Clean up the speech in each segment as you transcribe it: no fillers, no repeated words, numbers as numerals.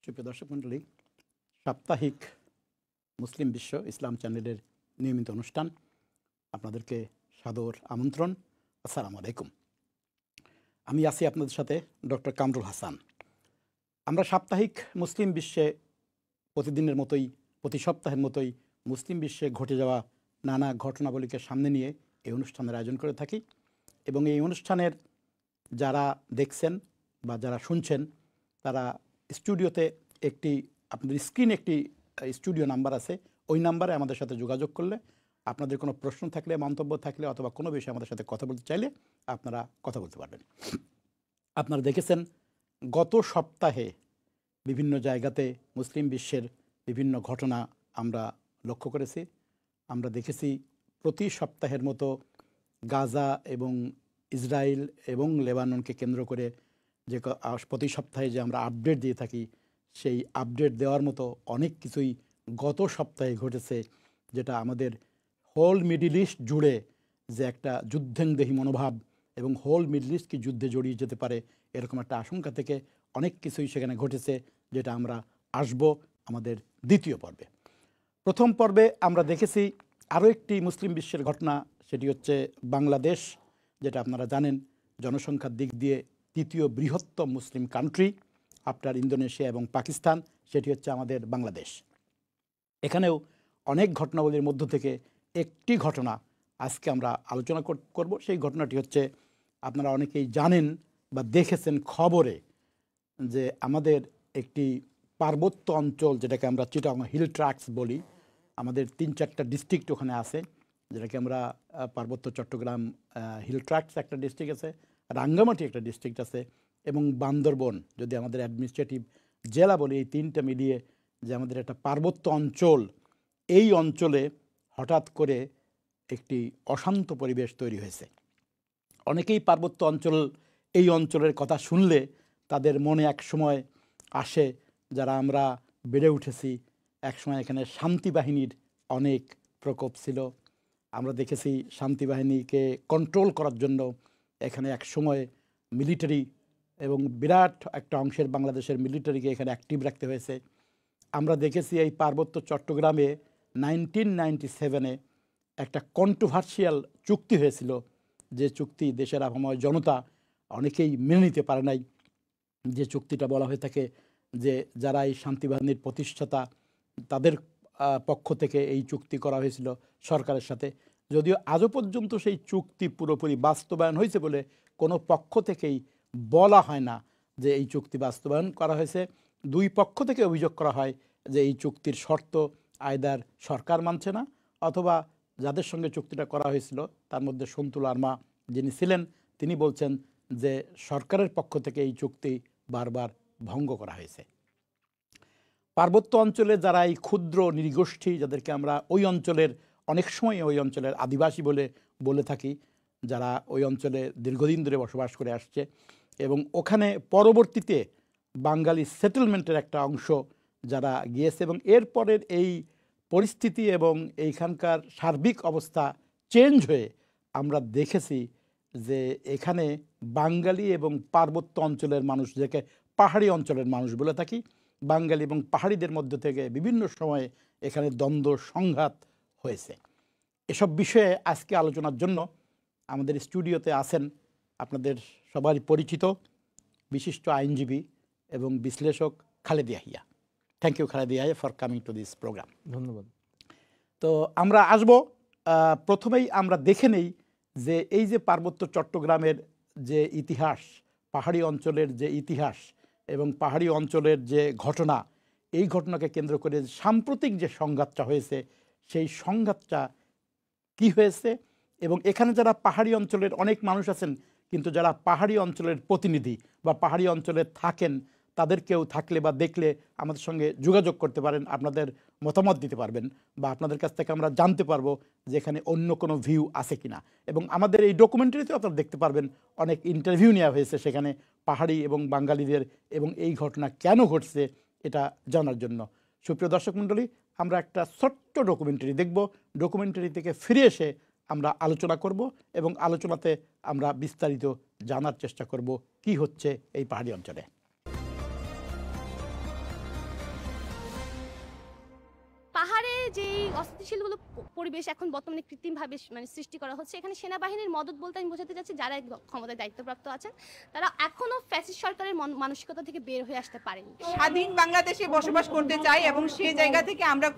সুপ্রিয় দর্শক মণ্ডলী, সাপ্তাহিক মুসলিম বিশ্ব ইসলাম চ্যানেলের নিয়মিত অনুষ্ঠান আপনাদেরকে সাদর আমন্ত্রণ। আসসালামু আলাইকুম। আমি আছি আপনাদের সাথে ডক্টর কামরুল হাসান। আমরা সাপ্তাহিক মুসলিম বিশ্বে প্রতিদিনের মতোই, প্রতি সপ্তাহের মতোই মুসলিম বিশ্বে ঘটে যাওয়া নানা ঘটনাবলীকে সামনে নিয়ে এই অনুষ্ঠানের আয়োজন করে থাকি এবং এই অনুষ্ঠানের যারা দেখছেন বা যারা শুনছেন তারা স্টুডিওতে আপনাদের স্ক্রিনে একটি স্টুডিও নাম্বার আছে, ওই নাম্বারে আমাদের সাথে যোগাযোগ করলে আপনাদের কোনো প্রশ্ন থাকলে, মন্তব্য থাকলে অথবা কোনো বিষয়ে আমাদের সাথে কথা বলতে চাইলে আপনারা কথা বলতে পারবেন। আপনারা দেখেছেন গত সপ্তাহে বিভিন্ন জায়গাতে মুসলিম বিশ্বের বিভিন্ন ঘটনা আমরা লক্ষ্য করেছি। আমরা দেখেছি প্রতি সপ্তাহের মতো গাজা এবং ইসরায়েল এবং লেবাননকে কেন্দ্র করে যে প্রতি সপ্তাহে যে আমরা আপডেট দিয়ে থাকি, সেই আপডেট দেওয়ার মতো অনেক কিছুই গত সপ্তাহে ঘটেছে, যেটা আমাদের হোল মিডল ইস্ট জুড়ে যে একটা যুদ্ধেংদেহী মনোভাব এবং হোল মিডল ইস্ট কি যুদ্ধে জড়িয়ে যেতে পারে এরকম একটা আশঙ্কা থেকে অনেক কিছুই সেখানে ঘটেছে, যেটা আমরা আসব আমাদের দ্বিতীয় পর্বে। প্রথম পর্বে আমরা দেখেছি আরও একটি মুসলিম বিশ্বের ঘটনা, সেটি হচ্ছে বাংলাদেশ, যেটা আপনারা জানেন জনসংখ্যার দিক দিয়ে তৃতীয় বৃহত্তম মুসলিম কান্ট্রি আফটার ইন্দোনেশিয়া এবং পাকিস্তান, সেটি হচ্ছে আমাদের বাংলাদেশ। এখানেও অনেক ঘটনাবলীর মধ্য থেকে একটি ঘটনা আজকে আমরা আলোচনা করব। সেই ঘটনাটি হচ্ছে, আপনারা অনেকেই জানেন বা দেখেছেন খবরে, যে আমাদের একটি পার্বত্য অঞ্চল, যেটাকে আমরা চিটাগং হিল ট্র্যাক্টস বলি, আমাদের 3-4টা ডিস্ট্রিক্ট ওখানে আছে, যেটাকে আমরা পার্বত্য চট্টগ্রাম হিল ট্র্যাক্টস একটা ডিস্ট্রিক্ট আছে, রাঙ্গামাটি একটা ডিস্ট্রিক্ট আছে এবং বান্দরবন যদি আমাদের অ্যাডমিনিস্ট্রেটিভ জেলা বলি, এই 3টা মিলিয়ে যে আমাদের একটা পার্বত্য অঞ্চল, এই অঞ্চলে হঠাৎ করে একটি অশান্ত পরিবেশ তৈরি হয়েছে। অনেকেই পার্বত্য অঞ্চল, এই অঞ্চলের কথা শুনলে তাদের মনে এক সময় আসে, যারা আমরা বেড়ে উঠেছি একসময় এখানে শান্তি বাহিনীর অনেক প্রকোপ ছিল। আমরা দেখেছি শান্তি বাহিনীকে কন্ট্রোল করার জন্য এখানে এক সময় মিলিটারি এবং বিরাট একটা অংশের বাংলাদেশের মিলিটারিকে এখানে অ্যাক্টিভ রাখতে হয়েছে। আমরা দেখেছি এই পার্বত্য চট্টগ্রামে 1997-এ একটা কন্ট্রোভার্সিয়াল চুক্তি হয়েছিল, যে চুক্তি দেশের আপাময় জনতা অনেকেই মেনে নিতে পারে নাই। যে চুক্তিটা বলা হয়ে থাকে যে যারা এই শান্তি বাহিনীর প্রতিষ্ঠাতা তাদের পক্ষ থেকে এই চুক্তি করা হয়েছিল সরকারের সাথে, যদিও আজও পর্যন্ত সেই চুক্তি পুরোপুরি বাস্তবায়ন হয়েছে বলে কোনো পক্ষ থেকেই বলা হয় না যে এই চুক্তি বাস্তবায়ন করা হয়েছে। দুই পক্ষ থেকে অভিযোগ করা হয় যে এই চুক্তির শর্ত আয়দার সরকার মানছে না, অথবা যাদের সঙ্গে চুক্তিটা করা হয়েছিল তার মধ্যে সন্তুল আর্মা যিনি ছিলেন তিনি বলছেন যে সরকারের পক্ষ থেকে এই চুক্তি বারবার ভঙ্গ করা হয়েছে। পার্বত্য অঞ্চলে যারা এই ক্ষুদ্র নৃগোষ্ঠী, যাদেরকে আমরা ওই অঞ্চলের অনেক সময় ওই অঞ্চলের আদিবাসী বলে থাকি, যারা ওই অঞ্চলে দীর্ঘদিন ধরে বসবাস করে আসছে এবং ওখানে পরবর্তীতে বাঙালি সেটেলমেন্টের একটা অংশ যারা গিয়েছে, এবং এরপরের এই পরিস্থিতি এবং এইখানকার সার্বিক অবস্থা চেঞ্জ হয়ে আমরা দেখেছি যে এখানে বাঙালি এবং পার্বত্য অঞ্চলের মানুষ, যাকে পাহাড়ি অঞ্চলের মানুষ বলে থাকি, বাঙালি এবং পাহাড়িদের মধ্য থেকে বিভিন্ন সময়ে এখানে দ্বন্দ্ব সংঘাত হয়েছে। এসব বিষয়ে আজকে আলোচনার জন্য আমাদের স্টুডিওতে আছেন আপনাদের সবারই পরিচিত বিশিষ্ট আইনজীবী এবং বিশ্লেষক Khaleda Yahya. Thank you Khaleda Yahya for coming to this programme. ধন্যবাদ। তো আমরা আসব, প্রথমেই আমরা দেখে নেই যে এই যে পার্বত্য চট্টগ্রামের যে ইতিহাস, পাহাড়ি অঞ্চলের যে ইতিহাস এবং পাহাড়ি অঞ্চলের যে ঘটনা, এই ঘটনাকে কেন্দ্র করে সাম্প্রতিক যে সংঘাতটা হয়েছে, সেই সংঘাতটা কি হয়েছে, এবং এখানে যারা পাহাড়ি অঞ্চলের অনেক মানুষ আছেন, কিন্তু যারা পাহাড়ি অঞ্চলের প্রতিনিধি বা পাহাড়ি অঞ্চলে থাকেন, তাদের কেউ থাকলে বা দেখলে আমাদের সঙ্গে যোগাযোগ করতে পারেন, আপনাদের মতামত দিতে পারবেন বা আপনাদের কাছ থেকে আমরা জানতে পারবো যে এখানে অন্য কোনো ভিউ আছে কিনা। এবং আমাদের এই ডকুমেন্টারিতেও আপনারা দেখতে পারবেন অনেক ইন্টারভিউ নেওয়া হয়েছে সেখানে পাহাড়ি এবং বাঙালিদের, এবং এই ঘটনা কেন ঘটছে এটা জানার জন্য। সুপ্রিয় দর্শক মণ্ডলী, আমরা একটা ছোট্ট ডকুমেন্টারি দেখব। ডকুমেন্টারি থেকে ফিরে এসে আমরা আলোচনা করব এবং আলোচনাতে আমরা বিস্তারিত জানার চেষ্টা করব কি হচ্ছে এই পাহাড়ি অঞ্চলে। যে অস্থিতিশীলগুলো পরিবেশ এখন বর্তমানে কৃত্রিমভাবে মানে সৃষ্টি করা হচ্ছে, এখানে সেনাবাহিনীর মদত বলতে আমি বোঝাতে চাচ্ছি যারা ক্ষমতায় দায়িত্বপ্রাপ্ত আছেন তারা এখনো ফ্যাসিস্ট সরকারের মানসিকতা থেকে বের হয়ে আসতে পারেনি। স্বাধীন বাংলাদেশে বসবাস করতে চাই এবং সেই জায়গা থেকে আমরা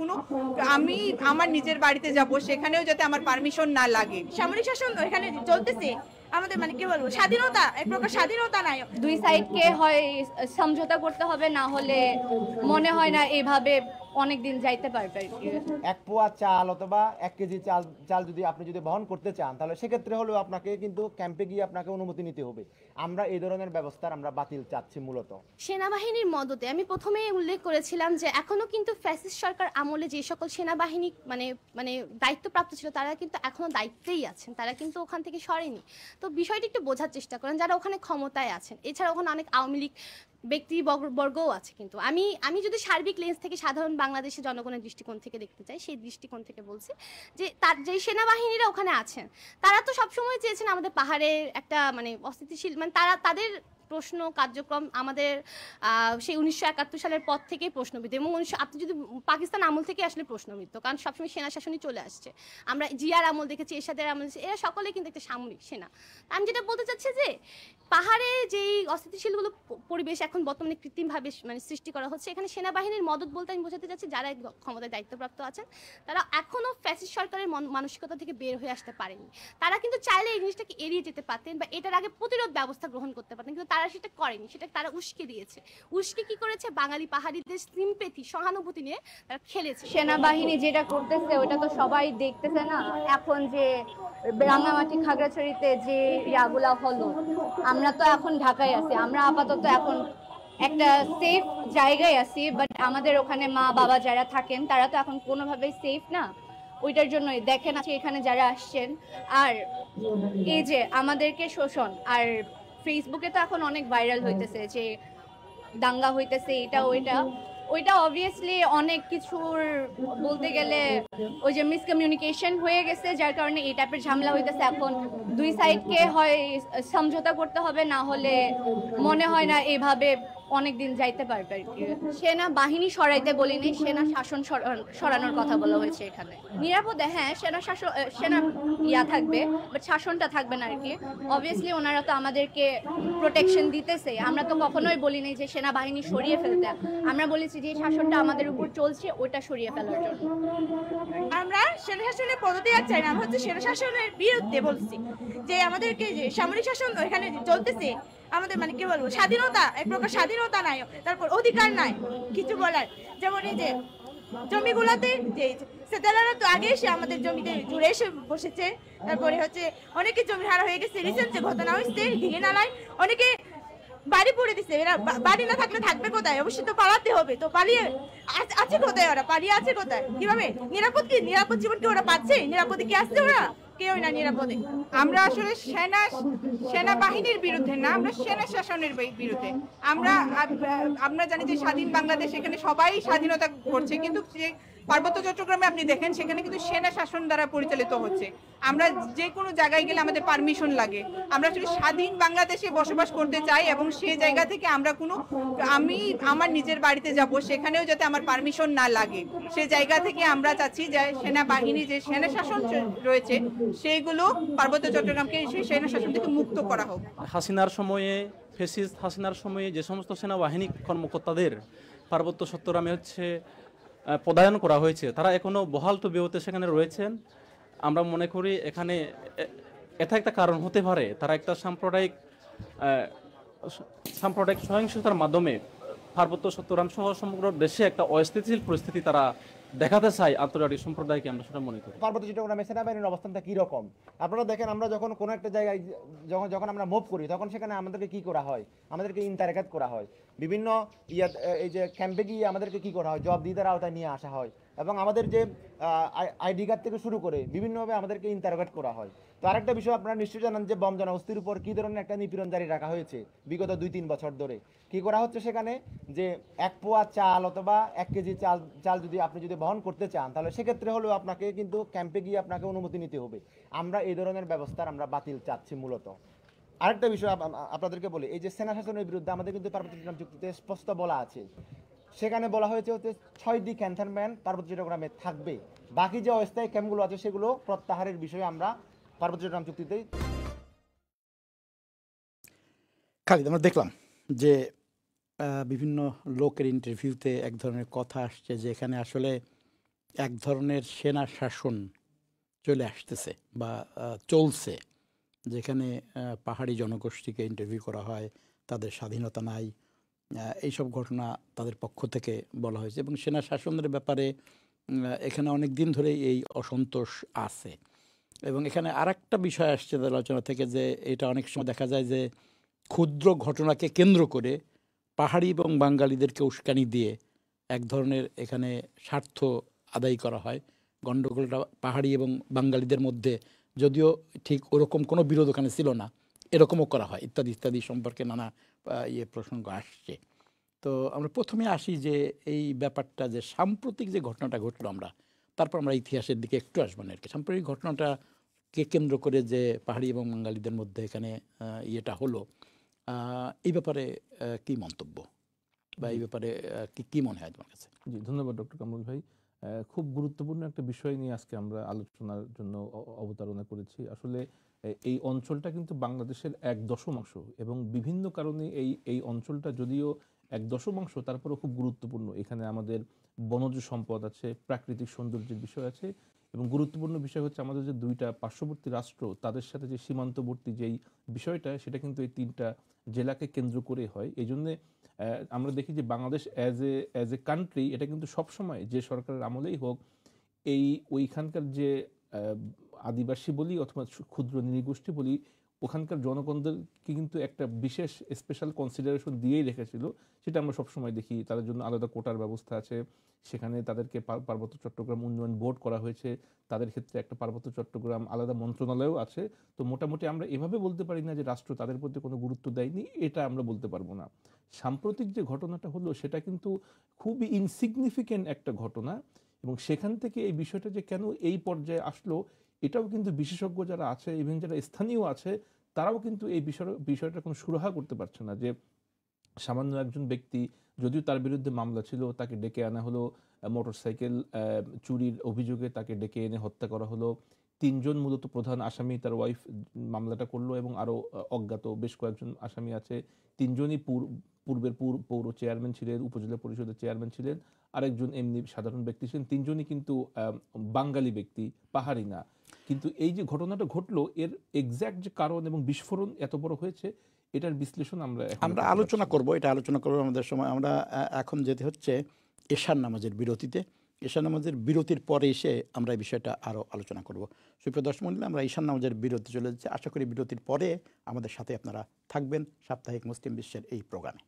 আমি আমার নিজের বাড়িতে যাব, সেখানেও যাতে আমার পারমিশন না লাগে। সামরিক শাসন এখানে চলতেছে, আমাদের মানে কি বলবো, স্বাধীনতা, এক প্রকার স্বাধীনতা নাই। দুই সাইডকে হয় সমঝোতা করতে হবে, না হলে মনে হয় না এইভাবে অনেক দিন যাইতে পারবে। এক পোয়া চাল অথবা 1 কেজি চাল আপনি যদি বহন করতে চান, তাহলে সেক্ষেত্রে হলেও আপনাকে কিন্তু ক্যাম্পে গিয়ে আপনাকে অনুমতি নিতে হবে। আমরা এই ধরনের ব্যবস্থা আমরা বাতিল চাচ্ছি। মূলত সেনাবাহিনীর মদতে আমি প্রথমে উল্লেখ করেছিলাম যে এখনো কিন্তু ফ্যাসিস্ট সরকার আমলে যে সকল সেনাবাহিনী মানে দায়িত্বপ্রাপ্ত ছিল তারা কিন্তু এখনো দায়িত্বেই আছেন, তারা কিন্তু ওখান থেকে সরেনি। তো বিষয়টি একটু বোঝার চেষ্টা করেন যারা ওখানে ক্ষমতায় আছেন। এছাড়া ওখানে অনেক আওয়ামী লীগ ব্যক্তিবর্গও আছে। কিন্তু আমি যদি সার্বিক লেন্স থেকে সাধারণ বাংলাদেশের জনগণের দৃষ্টিকোণ থেকে দেখতে চাই, সেই দৃষ্টিকোণ থেকে বলছি যে তার যে সেনাবাহিনীরা ওখানে আছেন তারা তো সবসময় চেয়েছেন আমাদের পাহাড়ের একটা মানে অস্থিতিশীল, মানে তাদের প্রশ্ন কার্যক্রম আমাদের সেই 1971 সালের পর থেকেই প্রশ্নবিদ্ধ, এবং আপনি যদি পাকিস্তান আমল থেকে আসলে প্রশ্নবিদ্ধ, কারণ সবসময় সেনা শাসনই চলে আসছে। আমরা জিয়ার আমল দেখেছি, এরশাদের আমল দেখেছি, এরা সকলে কিন্তু একটা সামরিক সেনা। আমি যেটা বলতে চাচ্ছি যে পাহাড়ে যেই অস্থিতিশীলগুলো পরিবেশ এখন বর্তমানে কৃত্রিমভাবে মানে সৃষ্টি করা হচ্ছে, এখানে সেনাবাহিনীর মদত বলতে আমি বোঝাতে চাচ্ছি যারা ক্ষমতায় দায়িত্বপ্রাপ্ত আছেন তারা এখনো ফ্যাসিস্ট সরকারের মানসিকতা থেকে বের হয়ে আসতে পারেনি। তারা কিন্তু চাইলে এই জিনিসটাকে এড়িয়ে যেতে পারতেন বা এটার আগে প্রতিরোধ ব্যবস্থা গ্রহণ করতে পারতেন, কিন্তু তারা সেটা করেনি। সেটা তারা উস্কে দিয়েছে। উস্কে কি করেছে? বাঙালি পাহাড়িদের সিম্পেথি, সহানুভূতি নিয়ে তারা খেলেছে। সেনাবাহিনী যেটা করতেছে ওটা তো সবাই দেখতেছে না। এখন যে রাঙামাটি খাগড়াছড়িতে যে ইয়াগুলা হলো, আমরা তো এখন ঢাকায় আছি, আমরা আপাতত এখন একটা সেফ জায়গায় আছি, বাট আমাদের ওখানে মা বাবা যারা থাকেন তারা তো এখন কোনোভাবেই সেফ না। ওইটার জন্যই দেখেন আজকে এখানে যারা আসছেন, আর এই যে আমাদেরকে শোষণ, আর ফেসবুকে তো এখন অনেক ভাইরাল হইতেছে যে দাঙ্গা হইতেছে, এটা ওইটা অবভিয়াসলি অনেক কিছুর বলতে গেলে ওই যে মিসকমিউনিকেশন হয়ে গেছে, যার কারণে এই টাইপের ঝামেলা হইতেছে। এখন দুই সাইডকে হয় সমঝোতা করতে হবে, না হলে মনে হয় না এইভাবে অনেক দিন যাইতে পারবে আর কি। সেনা বাহিনী সরাইতে বলিনি, সেনা শাসন সরানোর কথা বলা হয়েছে এখানে। নিরাপদে হ্যাঁ সেনা ইয়া থাকবে, বাট শাসনটা থাকবে না আর কি। অবভিয়াসলি ওনারা তো আমাদেরকে প্রোটেকশন দিতেছে, আমরা তো কখনোই বলিনি যে সেনাবাহিনী সরিয়ে ফেলতে। আমরা বলেছি যে শাসনটা আমাদের উপর চলছে ওইটা সরিয়ে ফেলার জন্য। আমরা সেনা শাসনের পদ্ধতি আর চাই না, আমরা হচ্ছে সেনা শাসনের বিরুদ্ধে বলছি যে আমাদেরকে যে সামরিক শাসন এখানে চলতেছে, আমাদের মানে কি বলবো, স্বাধীনতা, এক প্রকার স্বাধীনতা নাই, তারপর অধিকার নাই কিছু বলার। যেমন এই যে জমিগুলাতে যে সেটেলাররা তো আগে এসে আমাদের জমিতে জুড়ে এসে বসেছে, তারপরে হচ্ছে অনেকে জমি হারা হয়ে গেছে। রিসেন্ট যে ঘটনা হয়েছে ঢিঙে নালায় অনেকে বাড়ি পড়ে দিছে, এরা বাড়ি না থাকলে থাকবে কোথায়? অবশ্যই তো পালাতে হবে, তো পালিয়ে আছে কোথায়? ওরা পালিয়ে আছে কোথায়? কিভাবে নিরাপদ জীবন কি ওরা পাচ্ছে? নিরাপদে কি আসছে? ওরা কেউ না নিরাপদে। আমরা আসলে সেনাবাহিনীর বিরুদ্ধে না, আমরা সেনা শাসনের বিরুদ্ধে। আমরা জানি যে স্বাধীন বাংলাদেশ, এখানে সবাই স্বাধীনতা করছে, কিন্তু পার্বত্য চট্টগ্রামে আপনি দেখেন সেখানে কিন্তু সেনা শাসন দ্বারা পরিচালিত হচ্ছে। আমরা যে কোনো জায়গায় গেলে আমাদের পারমিশন লাগে। আমরা আসলে স্বাধীন বাংলাদেশে বসবাস করতে চাই এবং সেই জায়গা থেকে আমরা আমি আমার নিজের বাড়িতে যাব, সেখানেও যাতে আমার পারমিশন না লাগে। সেই জায়গা থেকে আমরা চাচ্ছি যে সেনাবাহিনী যে সেনা শাসন রয়েছে সেইগুলো পার্বত্য চট্টগ্রামকে সেই সেনা শাসন থেকে মুক্ত করা হোক। হাসিনার সময়ে, ফ্যাসিস্ট হাসিনার সময়ে যে সমস্ত সেনাবাহিনী কর্মকর্তাদের পার্বত্য চট্টগ্রামে পদায়ন করা হয়েছে, তারা এখনো বহাল তবিয়তে সেখানে রয়েছেন। আমরা মনে করি এখানে এটা একটা কারণ হতে পারে, তারা একটা সাম্প্রদায়িক সহিংসতার মাধ্যমে পার্বত্য চট্টগ্রাম সহ সমগ্র দেশে একটা অস্থিতিশীল পরিস্থিতি তারা দেখাতে চায় আন্তর্জাতিক সম্প্রদায়কে, আমরা সেটা মনে করি। পার্বত্য চট্টগ্রামে সেনাবাহিনীর অবস্থানটা কি রকম আপনারা দেখেন। আমরা যখন কোনো একটা জায়গায় যখন আমরা মুভ করি, তখন সেখানে আমাদেরকে কি করা হয়? আমাদেরকে ইন্টারেক্ট করা হয়, বিভিন্ন এই যে ক্যাম্পে গিয়ে আমাদেরকে কি করা হয়, জবাবদিহিতার আওতায় নিয়ে আসা হয়, এবং আমাদের যে আইডি কার্ড থেকে শুরু করে বিভিন্নভাবে আমাদেরকে ইন্টারোগেট করা হয়। তো আরেকটা বিষয় আপনারা নিশ্চয়ই জানেন যে বম জনগোষ্ঠীর উপর কী ধরনের একটা নিপীড়ন জারি রাখা হয়েছে বিগত 2-3 বছর ধরে। কি করা হচ্ছে সেখানে, যে 1 পোয়া চাল অথবা 1 কেজি চাল আপনি যদি বহন করতে চান, তাহলে সেক্ষেত্রে হলেও আপনাকে কিন্তু ক্যাম্পে গিয়ে আপনাকে অনুমতি নিতে হবে। আমরা এই ধরনের ব্যবস্থা আমরা বাতিল চাচ্ছি। মূলত আরেকটা বিষয় আপনাদেরকে বলি, এই যে সেনা শাসনের বিরুদ্ধে আমাদের কিন্তু পার্বত্য চট্টগ্রাম চুক্তিতে স্পষ্ট বলা আছে সেখানে বলা হয়েছে হচ্ছে 6টি ক্যান্টনমেন্ট পার্বত্য চট্টগ্রামে থাকবে। বাকি যে অস্থায়ী ক্যাম্পগুলো আছে সেগুলো প্রত্যাহারের বিষয়ে আমরা পার্বত্য চট্টগ্রাম চুক্তিতে খালিদ, আমরা দেখলাম যে বিভিন্ন লোকের ইন্টারভিউতে এক ধরনের কথা আসছে যে এখানে আসলে এক ধরনের সেনা শাসন চলে আসতেছে বা চলছে, যেখানে পাহাড়ি জনগোষ্ঠীকে ইন্টারভিউ করা হয়, তাদের স্বাধীনতা নাই, এইসব ঘটনা তাদের পক্ষ থেকে বলা হয়েছে। এবং সেনা শাসনের ব্যাপারে এখানে অনেক দিন ধরেই এই অসন্তোষ আছে। এবং এখানে আরেকটা বিষয় আসছে তাদের আলোচনা থেকে, যে এটা অনেক সময় দেখা যায় যে ক্ষুদ্র ঘটনাকে কেন্দ্র করে পাহাড়ি এবং বাঙালিদেরকে উস্কানি দিয়ে এক ধরনের এখানে স্বার্থ আদায় করা হয়। গণ্ডগোলটা পাহাড়ি এবং বাঙালিদের মধ্যে যদিও ঠিক ওরকম কোনো বিরোধ ওখানে ছিল না, এরকমও করা হয়, ইত্যাদি ইত্যাদি সম্পর্কে নানা প্রসঙ্গ আসছে। তো আমরা প্রথমে আসি যে এই ব্যাপারটা যে সাম্প্রতিক যে ঘটনাটা ঘটলো, তারপর আমরা ইতিহাসের দিকে একটু আসবো না আর কি। সাম্প্রতিক ঘটনাটা কে কেন্দ্র করে যে পাহাড়ি এবং বাঙালিদের মধ্যে এখানে ইয়েটা হলো, এই ব্যাপারে কি মন্তব্য বা এই ব্যাপারে কি মনে হয় তোমার কাছে? জি, ধন্যবাদ ডক্টর কামরুল ভাই। খুব গুরুত্বপূর্ণ একটা বিষয় নিয়ে আজকে আমরা আলোচনার জন্য অবতারণা করেছি। আসলে এই অঞ্চলটা কিন্তু বাংলাদেশের 1/10 এবং বিভিন্ন কারণে এই অঞ্চলটা যদিও 1/10, তারপরেও খুব গুরুত্বপূর্ণ। এখানে আমাদের বনজ সম্পদ আছে, প্রাকৃতিক সৌন্দর্যের বিষয় আছে, এবং গুরুত্বপূর্ণ বিষয় হচ্ছে আমাদের যে 2টা পার্শ্ববর্তী রাষ্ট্র তাদের সাথে যে সীমান্তবর্তী যেই বিষয়টা, সেটা কিন্তু এই 3টা জেলাকে কেন্দ্র করে হয়। এই জন্যে আমরা দেখি যে বাংলাদেশ অ্যাজ এ কান্ট্রি, এটা কিন্তু সবসময় যে সরকারের আমলেই হোক, ওইখানকার যে আদিবাসী বলি অথবা ক্ষুদ্র নৃগোষ্ঠী বলি, ওখানকার জনগণদেরকে কিন্তু একটা বিশেষ স্পেশাল কনসিডারেশন দিয়েই রেখেছিল। সেটা আমরা সবসময় দেখি। তাদের জন্য আলাদা কোটার ব্যবস্থা আছে, সেখানে তাদেরকে পার্বত্য চট্টগ্রাম উন্নয়ন বোর্ড করা হয়েছে, তাদের ক্ষেত্রে একটা পার্বত্য চট্টগ্রাম আলাদা মন্ত্রণালয়ও আছে। তো মোটামুটি আমরা এভাবে বলতে পারি না যে রাষ্ট্র তাদের প্রতি কোনো গুরুত্ব দেয়নি, এটা আমরা বলতে পারবো না। সাম্প্রতিক যে ঘটনাটা হলো সেটা কিন্তু খুবই ইনসিগনিফিকেন্ট একটা ঘটনা, এবং সেখান থেকে এই বিষয়টা যে কেন এই পর্যায়ে আসলো, এটাও কিন্তু বিশেষজ্ঞ যারা আছে, ইভেন যারা স্থানীয় আছে, তারাও কিন্তু এই বিষয়টা কোনো সুরাহা করতে পারছে না। যে সামান্য একজন ব্যক্তি, যদিও তার বিরুদ্ধে মামলা ছিল, তাকে ডেকে আনা হলো, মোটরসাইকেল চুরির অভিযোগে তাকে ডেকে এনে হত্যা করা হলো। 3জন মূলত প্রধান আসামি, তার ওয়াইফ মামলাটা করলো, এবং আরও অজ্ঞাত বেশ কয়েকজন আসামি আছে। 3জনই পূর্বের পৌর চেয়ারম্যান ছিলেন, উপজেলা পরিষদের চেয়ারম্যান ছিলেন, আরেকজন এমনি সাধারণ ব্যক্তি ছিলেন। 3জনই কিন্তু বাঙালি ব্যক্তি, পাহাড়ি না। কিন্তু এই যে ঘটনাটা ঘটলো, এর এক্স্যাক্ট যে কারণ এবং বিস্ফোরণ এত বড় হয়েছে, এটার বিশ্লেষণ আমরা আলোচনা করব। এটা আলোচনা করবো আমাদের সময়। আমরা এখন যেতে হচ্ছে এশার নামাজের বিরতিতে। এশার নামাজের বিরতির পরে এসে আমরা এই বিষয়টা আরও আলোচনা করব। সুপ্রিয় দর্শক মণ্ডলী, আমরা ঈশান নামাজের বিরতি চলে যাচ্ছি। আশা করি বিরতির পরে আমাদের সাথে আপনারা থাকবেন সাপ্তাহিক মুসলিম বিশ্বের এই প্রোগ্রামে।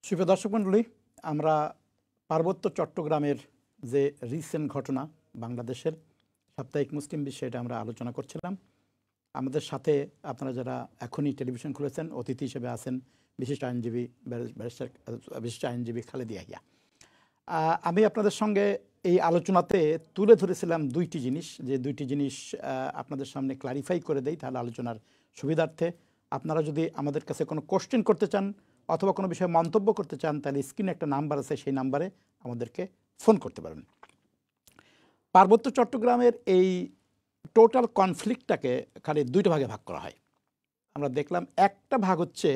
সুপ্রিয় দর্শক মণ্ডলী, আমরা পার্বত্য চট্টগ্রামের যে রিসেন্ট ঘটনা বাংলাদেশের সাপ্তাহিক মুসলিম বিশ্বে, এটা আমরা আলোচনা করছিলাম। আমাদের সাথে আপনারা যারা এখনই টেলিভিশন খুলেছেন, অতিথি হিসেবে আছেন বিশিষ্ট আইনজীবী খালেদা ইয়াহিয়া। আমি আপনাদের সঙ্গে এই আলোচনাতে তুলে ধরেছিলাম দুইটি জিনিস, যে দুইটি জিনিস আপনাদের সামনে ক্লারিফাই করে দেই তাহলে আলোচনার সুবিধার্থে। আপনারা যদি আমাদের কাছে কোনো কোশ্চেন করতে চান অথবা কোনো বিষয়ে মন্তব্য করতে চান, তাহলে স্ক্রিনে একটা নাম্বার আছে, সেই নাম্বারে আমাদেরকে ফোন করতে পারবেন। পার্বত্য চট্টগ্রামের এই টোটাল কনফ্লিক্টটাকে খালি দুইটা ভাগে ভাগ করা হয়। আমরা দেখলাম একটা ভাগ হচ্ছে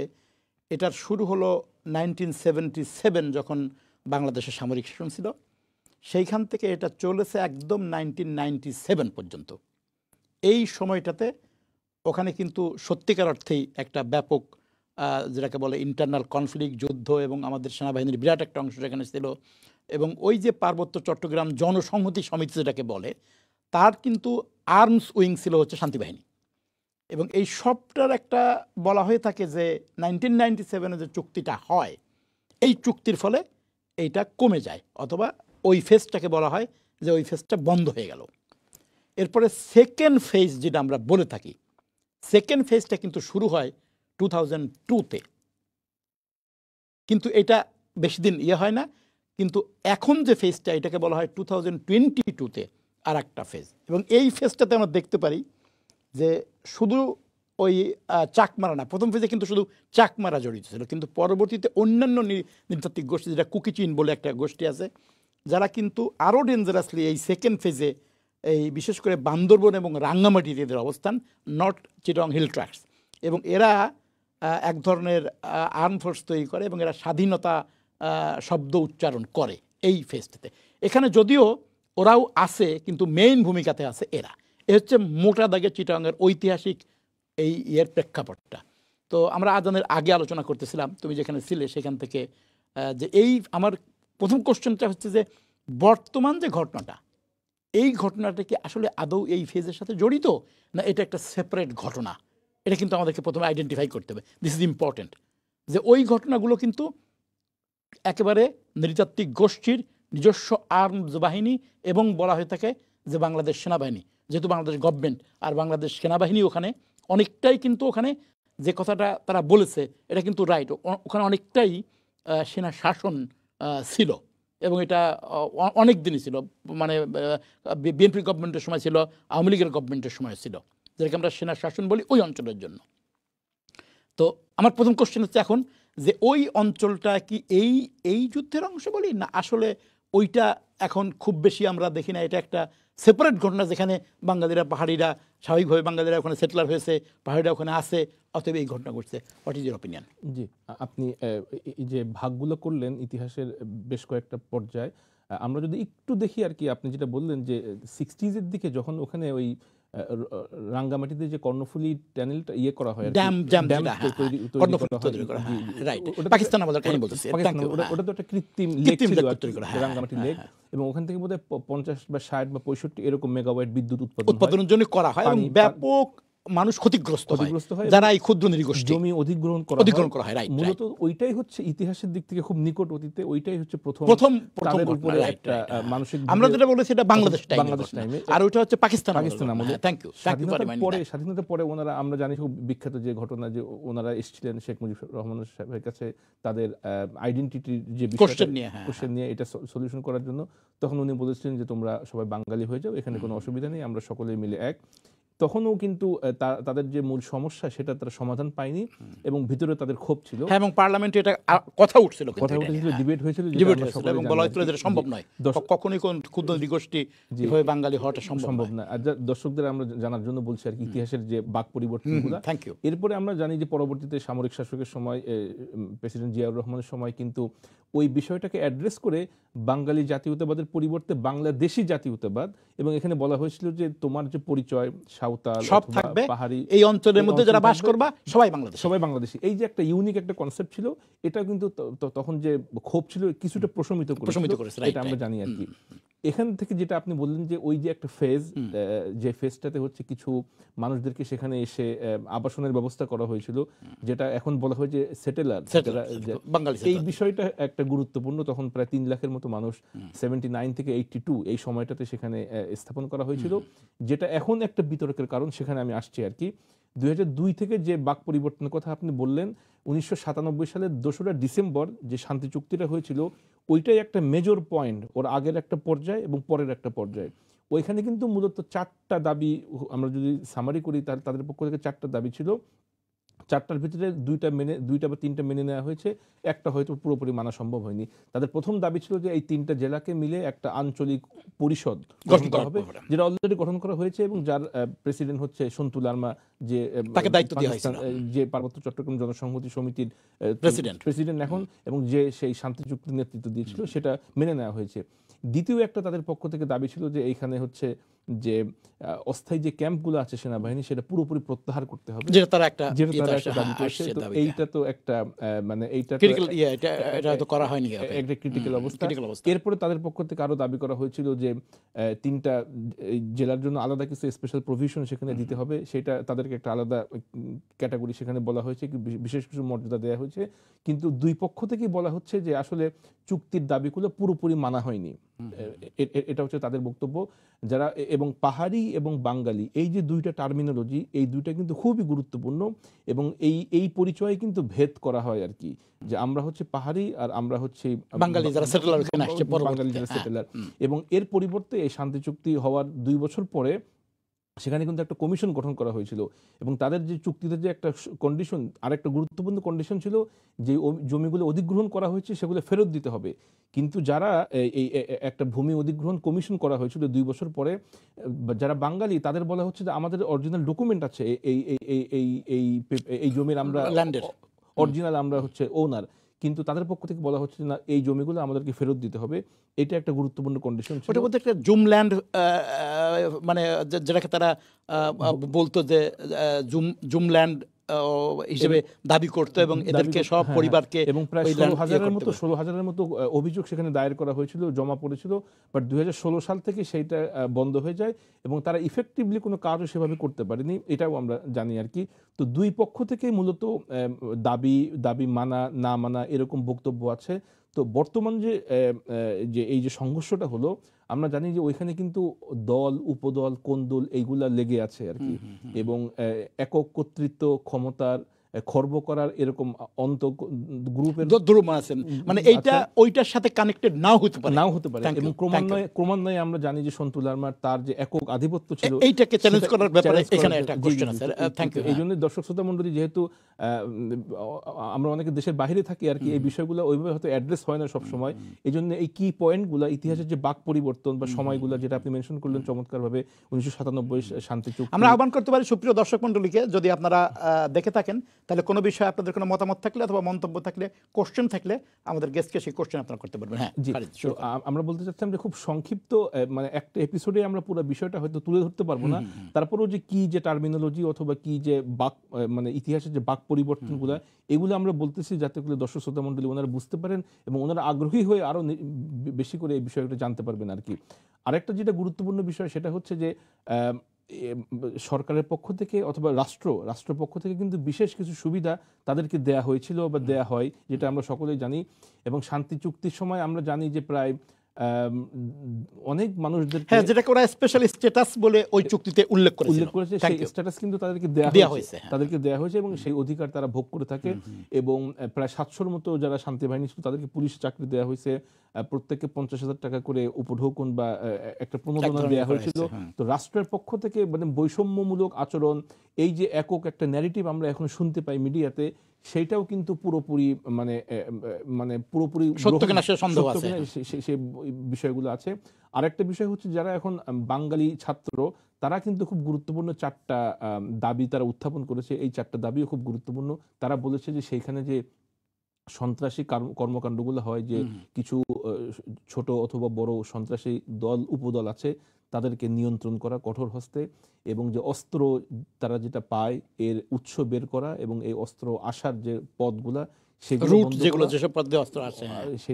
এটার শুরু হলো 1977 যখন বাংলাদেশের সামরিক শাসন ছিল, সেইখান থেকে এটা চলেছে একদম 1997 পর্যন্ত। এই সময়টাতে ওখানে কিন্তু সত্যিকার অর্থেই একটা ব্যাপক যেটাকে বলে ইন্টারনাল কনফ্লিক্ট, যুদ্ধ, এবং আমাদের সেনাবাহিনীর বিরাট একটা অংশ সেখানে ছিল। এবং ওই যে পার্বত্য চট্টগ্রাম জনসংহতি সমিতি যেটাকে বলে, তার কিন্তু আর্মস উইং ছিল হচ্ছে শান্তিবাহিনী। এবং এই সবটার একটা বলা হয়ে থাকে যে 1997 যে চুক্তিটা হয়, এই চুক্তির ফলে এইটা কমে যায়, অথবা ওই ফেজটাকে বলা হয় যে ওই ফেজটা বন্ধ হয়ে গেল। এরপরে সেকেন্ড ফেজ যেটা আমরা বলে থাকি, সেকেন্ড ফেজটা কিন্তু শুরু হয় 2002-তে। কিন্তু এটা বেশি দিন হয় না, কিন্তু এখন যে ফেজটা এটাকে বলা হয় 2022-তে আর একটা ফেজ। এবং এই ফেজটাতে আমরা দেখতে পারি যে শুধু ওই চাকমারা না, প্রথম ফেজে কিন্তু শুধু চাকমারা জড়িত ছিল, কিন্তু পরবর্তীতে অন্যান্য নৃতাত্ত্বিক গোষ্ঠী, যেটা কুকিচিন বলে একটা গোষ্ঠী আছে, যারা কিন্তু আরও ডেঞ্জারাসলি এই সেকেন্ড ফেজে এই বিশেষ করে বান্দরবন এবং রাঙ্গামাটিতে এদের অবস্থান, নর্থ চিটাগং হিল ট্র্যাক্টস। এবং এরা এক ধরনের আর্ম ফোর্স তৈরি করে এবং এরা স্বাধীনতা শব্দ উচ্চারণ করে এই ফেজটাতে। এখানে যদিও ওরাও আছে, কিন্তু মেইন ভূমিকাতে আছে এরা। এ হচ্ছে মোটা দাগে চিটাগংয়ের ঐতিহাসিক এই প্রেক্ষাপটটা। তো আমরা আজানের আগে আলোচনা করতেছিলাম, তুমি যেখানে ছিলে সেখান থেকে, যে এই আমার প্রথম কোশ্চেনটা হচ্ছে যে বর্তমান যে ঘটনাটা, এই ঘটনাটা কি আসলে আদৌ এই ফেজের সাথে জড়িত, না এটা একটা সেপারেট ঘটনা? এটা কিন্তু আমাদেরকে প্রথমে আইডেন্টিফাই করতে হবে। দিস ইজ ইম্পর্টেন্ট, যে ওই ঘটনাগুলো কিন্তু একেবারে নৃতাত্ত্বিক গোষ্ঠীর নিজস্ব আর্মস বাহিনী, এবং বলা হয়ে থাকে যে বাংলাদেশ সেনাবাহিনী, যেহেতু বাংলাদেশ গভর্নমেন্ট আর বাংলাদেশ সেনাবাহিনী ওখানে অনেকটাই, কিন্তু ওখানে যে কথাটা তারা বলেছে এটা কিন্তু রাইট, ওখানে অনেকটাই সেনা শাসন ছিল, এবং এটা অনেক দিনই ছিল, মানে বিএনপি গভর্নমেন্টের সময় ছিল, আওয়ামী লীগের গভর্নমেন্টের সময় ছিল, যেটাকে আমরা সেনা শাসন বলি ওই অঞ্চলের জন্য। তো আমার প্রথম কোশ্চেন হচ্ছে এখন যে ওই অঞ্চলটা কি এই যুদ্ধের অংশ বলি, না আসলে ওইটা এখন খুব বেশি আমরা দেখি না, এটা একটা সেপারেট ঘটনা, যেখানে বাঙালিরা, পাহাড়িরা স্বাভাবিকভাবে বাঙালিরা ওখানে সেটেলার হয়েছে, পাহাড়িরা ওখানে আসে, অতএব এই ঘটনা ঘটছে। What is your opinion? জি, আপনি এই যে ভাগগুলো করলেন ইতিহাসের বেশ কয়েকটা পর্যায়ে, আমরা যদি একটু দেখি আর কি, আপনি যেটা বললেন যে 60s-এর দিকে যখন ওখানে ওই রাঙ্গামাটিতে যে কর্ণফুলী টানেলটা করা হয়, ওটা তো একটা কৃত্রিম লেক ছিল, রাঙ্গামাটি লেক, এবং ওখান থেকে বোধহয় 50 বা 60 বা 65 এরকম মেগাওয়াট বিদ্যুৎ উৎপাদনের জন্য করা হয়, এবং ব্যাপক মানুষ ক্ষতিগ্রস্ত হয়, যারা এই ক্ষুদ্র নৃগোষ্ঠী জমি অধিগ্রহণ করা হয়। মূলত ওইটাই হচ্ছে ইতিহাসের দিক থেকে খুব নিকট অতীতে, ওইটাই হচ্ছে প্রথম তাদের উপরে একটা মানসিক, আমরা যেটা বলেছি এটা বাংলাদেশ টাইমে, আর ওইটা হচ্ছে পাকিস্তান আমলে। Thank you. স্বাধীনতার পরে ওনারা, আমরা জানি খুব বিখ্যাত যে ঘটনা, যে ওনারা এসেছিলেন শেখ মুজিবুর রহমান সাহেবের কাছে তাদের আইডেন্টিটির যে কোশ্চেন নিয়ে এটা সলিউশন করার জন্য। তখন উনি বলেছিলেন যে তোমরা সবাই বাঙালি হয়ে যাও, এখানে কোনো অসুবিধা নেই, আমরা সকলে মিলে এক। তখনও কিন্তু তাদের যে মূল সমস্যা সেটা তারা সমাধান পায়নি, এবং ভিতরে তাদের ক্ষোভ ছিল, এবং পার্লামেন্টে এটা কথা উঠছিল, ডিবেট হয়েছিল, এবং বলা হয়েছিল যে সম্ভব নয়, কখনোই কোন ক্ষুদ্র নৃগোষ্ঠী যেভাবে বাঙালি হওয়াটা সম্ভব না। আর দর্শকদের আমরা জানার জন্য বলছি আর কি ইতিহাসের যে বাক পরিবর্তনগুলো। Thank you. এরপরে আমরা জানি যে পরবর্তীতে সামরিক শাসকের সময়, প্রেসিডেন্ট জিয়াউর রহমানের সময় কিন্তু ওই বিষয়টাকে অ্যাড্রেস করে বাঙালি জাতীয়তাবাদের পরিবর্তে বাংলাদেশি জাতীয়তাবাদ, এবং এখানে বলা হয়েছিল যে তোমার যে পরিচয় সাঁওতাল সব থাকবে, পাহাড়ি, এই অঞ্চলের মধ্যে যারা বাস করবা সবাই বাংলাদেশি। এই যে একটা ইউনিক একটা কনসেপ্ট ছিল, এটা কিন্তু তখন যে ক্ষোভ ছিল কিছুটা প্রশমিত করেছে, এটা আমরা জানি আর কি। এখান থেকে যেটা আপনি বললেন যে ওই যে একটা ফেজ, যে ফেজটাতে হচ্ছে কিছু মানুষদেরকে সেখানে এসে আবাসনের ব্যবস্থা করা হয়েছিল, যেটা এখন বলা হয় যে সেটেলার, বাঙালি এই বিষয়টা একটা গুরুত্বপূর্ণ। তখন প্রায় 3 লাখের মতো মানুষ 79 থেকে 82 এই সময়টাতে সেখানে স্থাপন করা হয়েছিল, যেটা এখন একটা বিতর্কের কারণ। সেখানে আমি আসছি আর কি। 2002 থেকে যে বাক পরিবর্তনের কথা আপনি বললেন, 1997 সালের 2রা ডিসেম্বর যে শান্তি চুক্তিটা হয়েছিল, ওইটাই একটা মেজর পয়েন্ট, ওর আগের একটা পর্যায় এবং পরের একটা পর্যায়। ওইখানে কিন্তু মূলত 4টা দাবি, আমরা যদি সামারি করি তাহলে তাদের পক্ষ থেকে 4টা দাবি ছিল। 4টার ভিতরে 2টা বা 3টা মেনে নেওয়া হয়েছে, একটা হয়তো পুরোপুরি মানা সম্ভব হয়নি। তাদের প্রথম দাবি ছিল যে এই 3টা জেলাকে মিলে একটা আঞ্চলিক পরিষদ গঠন করা হবে, যেটা অলরেডি গঠন করা হয়েছে এবং যার প্রেসিডেন্ট হচ্ছে সন্তু লারমা, যে তাকে দায়িত্ব দেওয়া হয়েছিল, যে পার্বত্য চট্টগ্রাম জনসংহতি সমিতির প্রেসিডেন্ট এখন, এবং যে সেই শান্তি চুক্তির নেতৃত্ব দিয়েছিল, সেটা মেনে নেওয়া হয়েছে। দ্বিতীয় একটা তাদের পক্ষ থেকে দাবি ছিল যে এইখানে হচ্ছে যে অস্থায়ী যে ক্যাম্পগুলো আছে সেনাবাহিনী, সেটা পুরোপুরি প্রত্যাহার করতে হবে, যেটা তারা একটা দাবি করেছে। তো এইটা তো একটা মানে এইটা তো করা হয়নি, একটা ক্রিটিক্যাল অবস্থা। এরপরে তাদের পক্ষ থেকে আরো দাবি করা হয়েছিল যে 3টা জেলার জন্য আলাদা কিছু স্পেশাল প্রভিশন সেখানে দিতে হবে, সেটা তাদেরকে একটা আলাদা ক্যাটাগরি সেখানে বলা হয়েছে, বিশেষ কিছু মর্যাদা দেওয়া হয়েছে। কিন্তু দুই পক্ষ থেকেই বলা হচ্ছে যে আসলে চুক্তির দাবিগুলো পুরোপুরি মানা হয়নি, এটা হচ্ছে তাদের বক্তব্য। যারা এবং পাহাড়ি এবং বাঙালি, এই যে 2টা টার্মিনোলজি, এই 2টা কিন্তু খুবই গুরুত্বপূর্ণ, এবং এই পরিচয়ে কিন্তু ভেদ করা হয় আর কি, যে আমরা হচ্ছে পাহাড়ি আর আমরা হচ্ছে বাঙালি যারা সেটেলার। এবং এর পরিবর্তে এই শান্তি চুক্তি হওয়ার 2 বছর পরে সেখানে কিন্তু একটা কমিশন গঠন করা হয়েছিল, এবং তাদের যে চুক্তিতে যে একটা কন্ডিশন, আরেকটা গুরুত্বপূর্ণ কন্ডিশন ছিল যে জমিগুলো অধিগ্রহণ করা হয়েছে সেগুলো ফেরত দিতে হবে। কিন্তু যারা এই একটা ভূমি অধিগ্রহণ কমিশন করা হয়েছিল 2 বছর পরে, যারা বাঙালি তাদের বলা হচ্ছে যে আমাদের অরিজিনাল ডকুমেন্ট আছে, এই জমির আমরা অরিজিনাল আমরা হচ্ছে ওনার, কিন্তু তাদের পক্ষ থেকে বলা হচ্ছে না, এই জমিগুলো আমাদেরকে ফেরত দিতে হবে। এটা একটা গুরুত্বপূর্ণ কন্ডিশন ছিল। ওটা বলতে একটা জুমল্যান্ড, মানে যেটাকে তারা বলতো যে জুমল্যান্ড হিসেবে দাবি করতো, এবং এদেরকে সব পরিবারকে, এবং প্রায় 16,000-এর মতো অভিযোগ সেখানে দায়ের করা হয়েছিল, জমা পড়েছিল। বাট 2016 সাল থেকে সেইটা বন্ধ হয়ে যায়, এবং তারা ইফেক্টিভলি কোনো কাজও সেভাবে করতে পারেনি, এটাও আমরা জানি আর কি। তো দুই পক্ষ থেকে মূলত দাবি মানা না মানা এরকম বক্তব্য আছে। তো বর্তমান যে এই যে সংঘর্ষটা হলো, আমরা জানি যে ওইখানে কিন্তু দল, উপদল, কোন্দল এইগুলা লেগে আছে আর কি, এবং একক কর্তৃত্ব, ক্ষমতার খর্ব করার এরকম গ্রুপের মানে এইটা ওইটার সাথে কানেক্টেড নাও হতে পারে, এবং ক্রমান্বয়ে আমরা জানি যে সন্তু লারমার তার যে একক আধিপত্য ছিল, এইটাকে চ্যালেঞ্জ করার ব্যাপারে এখানে একটা কোশ্চেন আছে। Thank you. এই জন্য দর্শক শ্রোতা মণ্ডলী, যেহেতু আমরা অনেকে দেশের বাইরে থাকি আর কি, এই বিষয়গুলো ওইভাবে হয়তো অ্যাড্রেস হয় না সব সময়, এই জন্য এই কি পয়েন্টগুলো, ইতিহাসের যে বাক পরিবর্তন বা সময়গুলো যেটা আপনি মেনশন করলেন চমৎকারভাবে, 1997 শান্তি চুক্তি, আমরা আহ্বান করতে পারি সুপ্রিয় দর্শক মণ্ডলীকে, যদি আপনারা দেখে থাকেন তাহলে কোনো বিষয়ে আপনাদের কোনো মতামত থাকলে অথবা মন্তব্য থাকলে, কোশ্চেন থাকলে, আমাদের গেস্টকে সেই কোশ্চেন আপনারা করতে পারবেন। হ্যাঁ জি, আমরা বলতে চাচ্ছিলাম যে খুব সংক্ষিপ্ত, মানে একটা এপিসোডে আমরা পুরো বিষয়টা হয়তো তুলে ধরতে পারবো না, তারপরেও যে কি যে টার্মিনোলজি অথবা কি যে বাক, মানে ইতিহাসের যে বাক পরিবর্তনগুলো, এগুলো আমরা বলতেছি যাতে করে দর্শক শ্রোতা মণ্ডলী ওনারা বুঝতে পারেন এবং ওনারা আগ্রহী হয়ে আরো বেশি করে এই বিষয়টা জানতে পারবেন আর কি। আরেকটা যেটা গুরুত্বপূর্ণ বিষয়, সেটা হচ্ছে যে সরকারের পক্ষ থেকে অথবা রাষ্ট্রের পক্ষ থেকে কিন্তু বিশেষ কিছু সুবিধা তাদেরকে দেয়া হয়েছিল বা দেয়া হয়, যেটা আমরা সকলেই জানি। এবং শান্তি চুক্তির সময় আমরা জানি যে প্রায় অনেক মানুষদের, যেটাকে ওরা স্পেশাল স্ট্যাটাস বলে ওই চুক্তিতে উল্লেখ করেছে, সেই স্ট্যাটাস কিন্তু তাদেরকে দেয়া হয়েছে, এবং সেই অধিকার তারা ভোগ করে থাকে। এবং প্রায় 700-র মতো যারা শান্তি বাহিনী ছিল তাদেরকে পুলিশ চাকরি দেওয়া হয়েছে, প্রত্যেককে 50,000 টাকা করে উপঢৌকন বা একটা প্রণোদনা দেওয়া হয়েছিল। তো রাষ্ট্রের পক্ষ থেকে মানে বৈষম্যমূলক আচরণ, এই যে একক একটা ন্যারেটিভ আমরা এখন শুনতে পাই মিডিয়াতে, সেইটাও কিন্তু পুরোপুরি মানে পুরোপুরি সেই বিষয়গুলো আছে। আরেকটা বিষয় হচ্ছে, যারা এখন বাঙালি ছাত্র, তারা কিন্তু খুব গুরুত্বপূর্ণ 4টা দাবি তারা উত্থাপন করেছে। এই 4টা দাবিও খুব গুরুত্বপূর্ণ। তারা বলেছে যে সেইখানে যে সন্ত্রাসী কর্মকাণ্ডগুলো হয়, যে কিছু ছোট অথবা বড় সন্ত্রাসী দল, উপদল আছে, তাদেরকে নিয়ন্ত্রণ করা কঠোর হস্তে, এবং যে অস্ত্র তারা যেটা পায় এর উৎস বের করা, এবং এই অস্ত্র আসার যে পথগুলা সেগুলো রুট বন্ধ যেগুলো করা, যেসব পদ্ধতি অস্ত্র আছে,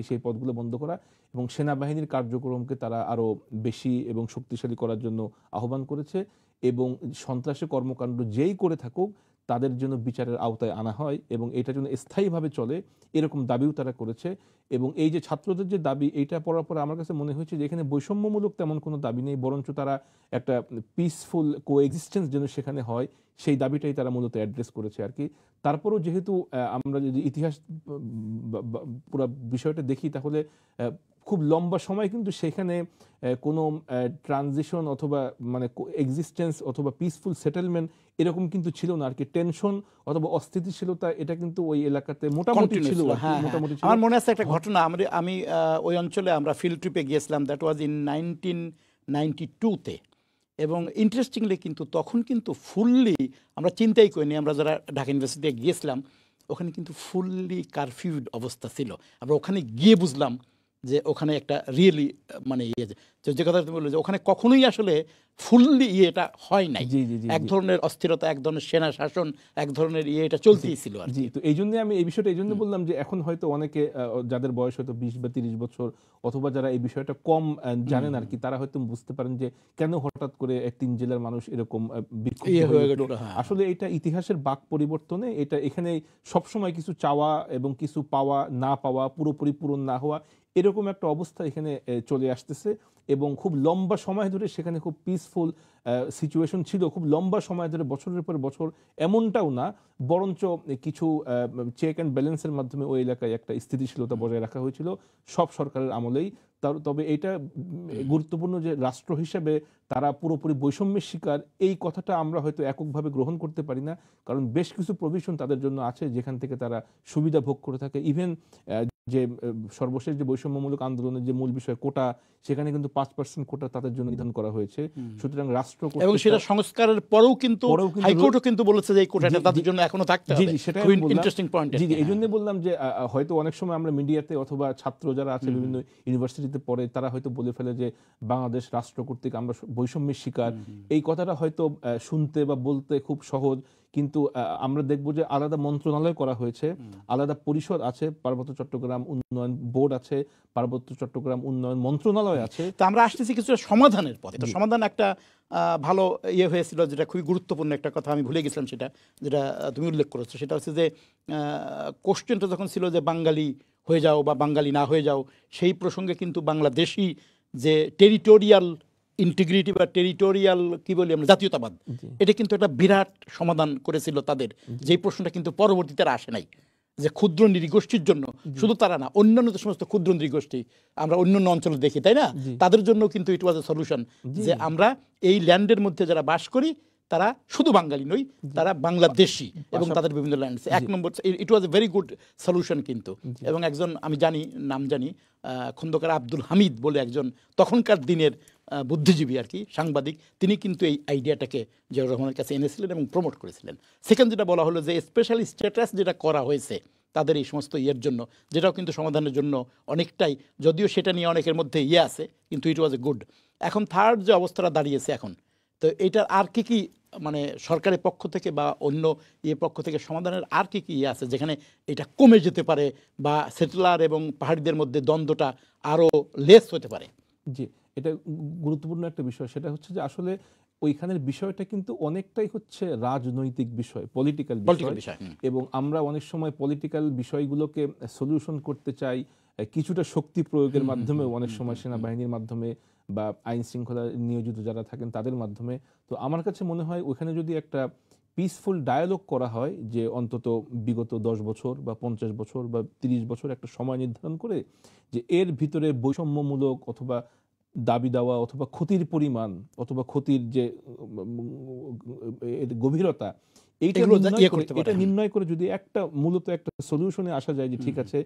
সেই পদগুলো বন্ধ করা এবং সেনাবাহিনীর কার্যক্রমকে তারা আরো বেশি এবং শক্তিশালী করার জন্য আহ্বান করেছে এবং সন্ত্রাসী কর্মকাণ্ড যেই করে থাকুক তাদের জন্য বিচারের আওতায় আনা হয় এবং এটা যেন স্থায়ীভাবে চলে এরকম দাবিও তারা করেছে। এবং এই যে ছাত্রদের যে দাবি, এইটা পড়ার পরে আমার কাছে মনে হয়েছে যে এখানে বৈষম্যমূলক তেমন কোনো দাবি নেই, বরঞ্চ তারা একটা পিসফুল কোএক্সিস্টেন্স যেন সেখানে হয় সেই দাবিটাই তারা মূলত অ্যাড্রেস করেছে আর কি। তারপরেও যেহেতু আমরা যদি ইতিহাস পুরো বিষয়টা দেখি তাহলে খুব লম্বা সময় কিন্তু সেখানে কোনো ট্রানজিশন অথবা মানে এক্সিস্টেন্স অথবা পিসফুল সেটেলমেন্ট এরকম কিন্তু ছিল না আর কি। টেনশন অথবা অস্থিতিশীলতা এটা কিন্তু ওই এলাকাতে মোটামুটি ছিল। আমার মনে আছে একটা ঘটনা, আমি ওই অঞ্চলে আমরা ফিল্ড ট্রিপে গিয়েছিলাম, দ্যাট ওয়াজ ইন 1992-তে। এবং ইন্টারেস্টিংলি কিন্তু তখন কিন্তু ফুললি আমরা চিন্তাই করিনি, আমরা যারা ঢাকা ইউনিভার্সিটিতে গিয়েছিলাম ওখানে কিন্তু ফুললি কারফিউড অবস্থা ছিল। আমরা ওখানে গিয়ে বুঝলাম যে ওখানে একটা রিয়েলি মানে যে কথা তুমি বললো যে ওখানে কখনোই আসলে ফুললি এটা হয় নাই, এক ধরনের অস্থিরতা, এক ধরনের সেনা শাসন, এক ধরনের এটা চলতেই ছিল আর জি। তো এই জন্য আমি এই বিষয়টা এই জন্য বললাম যে এখন হয়তো অনেকে যাদের বয়স হয়তো 20 বা 30 বছর অথবা যারা এই বিষয়টা কম জানেন আর কি, তারা হয়তো বুঝতে পারেন যে কেন হঠাৎ করে 3 জেলার মানুষ এরকম বিক্ষুব্ধ হয়ে গেল। আসলে এটা ইতিহাসের বাক পরিবর্তনে এটা এখানে সবসময় কিছু চাওয়া এবং কিছু পাওয়া না পাওয়া, পুরোপুরি পূরণ না হওয়া, এরকম একটা অবস্থা এখানে চলে আসতেছে এবং খুব লম্বা সময় ধরে সেখানে খুব পিসফুল সিচুয়েশন ছিল, খুব লম্বা সময় ধরে বছরের পর বছর এমনটাও না, বরঞ্চ কিছু চেক অ্যান্ড ব্যালেন্সের মাধ্যমে ওই এলাকায় একটা স্থিতিশীলতা বজায় রাখা হয়েছিল সব সরকারের আমলেই। তবে এটা গুরুত্বপূর্ণ যে রাষ্ট্র হিসেবে তারা পুরোপুরি বৈষম্যের শিকার এই কথাটা আমরা হয়তো এককভাবে গ্রহণ করতে পারি না, কারণ বেশ কিছু প্রভিশন তাদের জন্য আছে যেখান থেকে তারা সুবিধা ভোগ করে থাকে। ইভেন যে সর্বশেষ যে বৈষম্যমূলক আন্দোলনের যে মূল বিষয় কোটা, সেখানে কিন্তু 5% কোটা তাদের জন্য নির্ধারণ করা হয়েছে। সুতরাং রাষ্ট্র এবং সেটা সংস্কারের পরেও কিন্তু হাইকোর্টও কিন্তু বলেছে যে এই কোটাটা তাদের জন্য এখনো থাকতে হবে। জি, সেটা ইন্টারেস্টিং পয়েন্ট। জি, এই জন্য বললাম যে হয়তো অনেক সময় আমরা মিডিয়াতে অথবা ছাত্র যারা আছে বিভিন্ন ইউনিভার্সিটিতে পড়ে তারা হয়তো বলে ফেলে যে বাংলাদেশ রাষ্ট্র কর্তৃক আমরা বৈষম্যের শিকার। এই কথাটা হয়তো শুনতে বা বলতে খুব সহজ, কিন্তু আমরা দেখব যে আলাদা মন্ত্রণালয় করা হয়েছে, আলাদা পরিষদ আছে, পার্বত্য চট্টগ্রাম উন্নয়ন বোর্ড আছে, পার্বত্য চট্টগ্রাম উন্নয়ন মন্ত্রণালয় আছে। তো আমরা আসতেছি কিছু সমাধানের পথে। তো সমাধান একটা ভালো হয়েছিল, যেটা খুবই গুরুত্বপূর্ণ একটা কথা আমি ভুলে গেছিলাম, সেটা যেটা তুমি উল্লেখ করেছো, সেটা হচ্ছে যে কোশ্চেনটা যখন ছিল যে বাঙালি হয়ে যাও বা বাঙালি না হয়ে যাও, সেই প্রসঙ্গে কিন্তু বাংলাদেশি যে টেরিটোরিয়াল ইন্টিগ্রিটি বা টেরিটোরিয়াল কি বলি আমরা জাতীয়তাবাদ, এটা কিন্তু একটা বিরাট সমাধান করেছিল তাদের, যেই প্রশ্নটা কিন্তু পরবর্তীতে আসে নাই। যে ক্ষুদ্র নৃগোষ্ঠীর জন্য, শুধু তারা না, অন্যান্য যে সমস্ত ক্ষুদ্র নৃগোষ্ঠী আমরা অন্যান্য অঞ্চলে দেখি, তাই না, তাদের জন্য কিন্তু ইট ওয়াজ এ সলিউশন যে আমরা এই ল্যান্ডের মধ্যে যারা বাস করি তারা শুধু বাঙালি নই, তারা বাংলাদেশি এবং তাদের বিভিন্ন ল্যান্ড। এক নম্বর ইট ওয়াজ এ ভেরি গুড সলিউশন কিন্তু। এবং একজন আমি নাম জানি খন্দকার আব্দুল হামিদ বলে একজন তখনকার দিনের বুদ্ধিজীবী আর কি, সাংবাদিক, তিনি কিন্তু এই আইডিয়াটাকে জিয়াউর রহমানের কাছে এনেছিলেন এবং প্রমোট করেছিলেন। সেকেন্ড যেটা বলা হলো যে স্পেশাল স্ট্যাটাস যেটা করা হয়েছে তাদের এই সমস্ত জন্য, যেটাও কিন্তু সমাধানের জন্য অনেকটাই, যদিও সেটা নিয়ে অনেকের মধ্যে আছে, কিন্তু ইট ওয়াজ এ গুড। এখন থার্ড যে অবস্থাটা দাঁড়িয়েছে এখন, তো এইটার আর কি মানে সরকারের পক্ষ থেকে বা অন্য পক্ষ থেকে সমাধানের আর কি আছে যেখানে এটা কমে যেতে পারে বা সেটেলার এবং পাহাড়িদের মধ্যে দ্বন্দ্বটা আরও লেস হতে পারে? জি, এটা গুরুত্বপূর্ণ একটা বিষয়। সেটা হচ্ছে যে আসলে ওইখানের বিষয়টা কিন্তু অনেকটাই হচ্ছে রাজনৈতিক বিষয়, পলিটিক্যাল বিষয়, এবং আমরা অনেক সময় পলিটিক্যাল বিষয়গুলোকে সলিউশন করতে চাই কিছুটা শক্তি প্রয়োগের মাধ্যমে, অনেক সময় সেনাবাহিনীর মাধ্যমে বা আইন শৃঙ্খলা নিয়োজিত যারা থাকেন তাদের মাধ্যমে। তো আমার কাছে মনে হয় ওখানে যদি একটা পিসফুল ডায়ালগ করা হয়, যে অন্তত বিগত 10 বছর বা 50 বছর বা 30 বছর একটা সময় নির্ধারণ করে যে এর ভিতরে বৈষম্যমূলক অথবা দাবি দেওয়া অথবা ক্ষতির পরিমাণ অথবা ক্ষতির যে গভীরতা, এটা নির্ণয় করে যদি মূলত একটা সলিউশনে আসা যায় যে ঠিক আছে,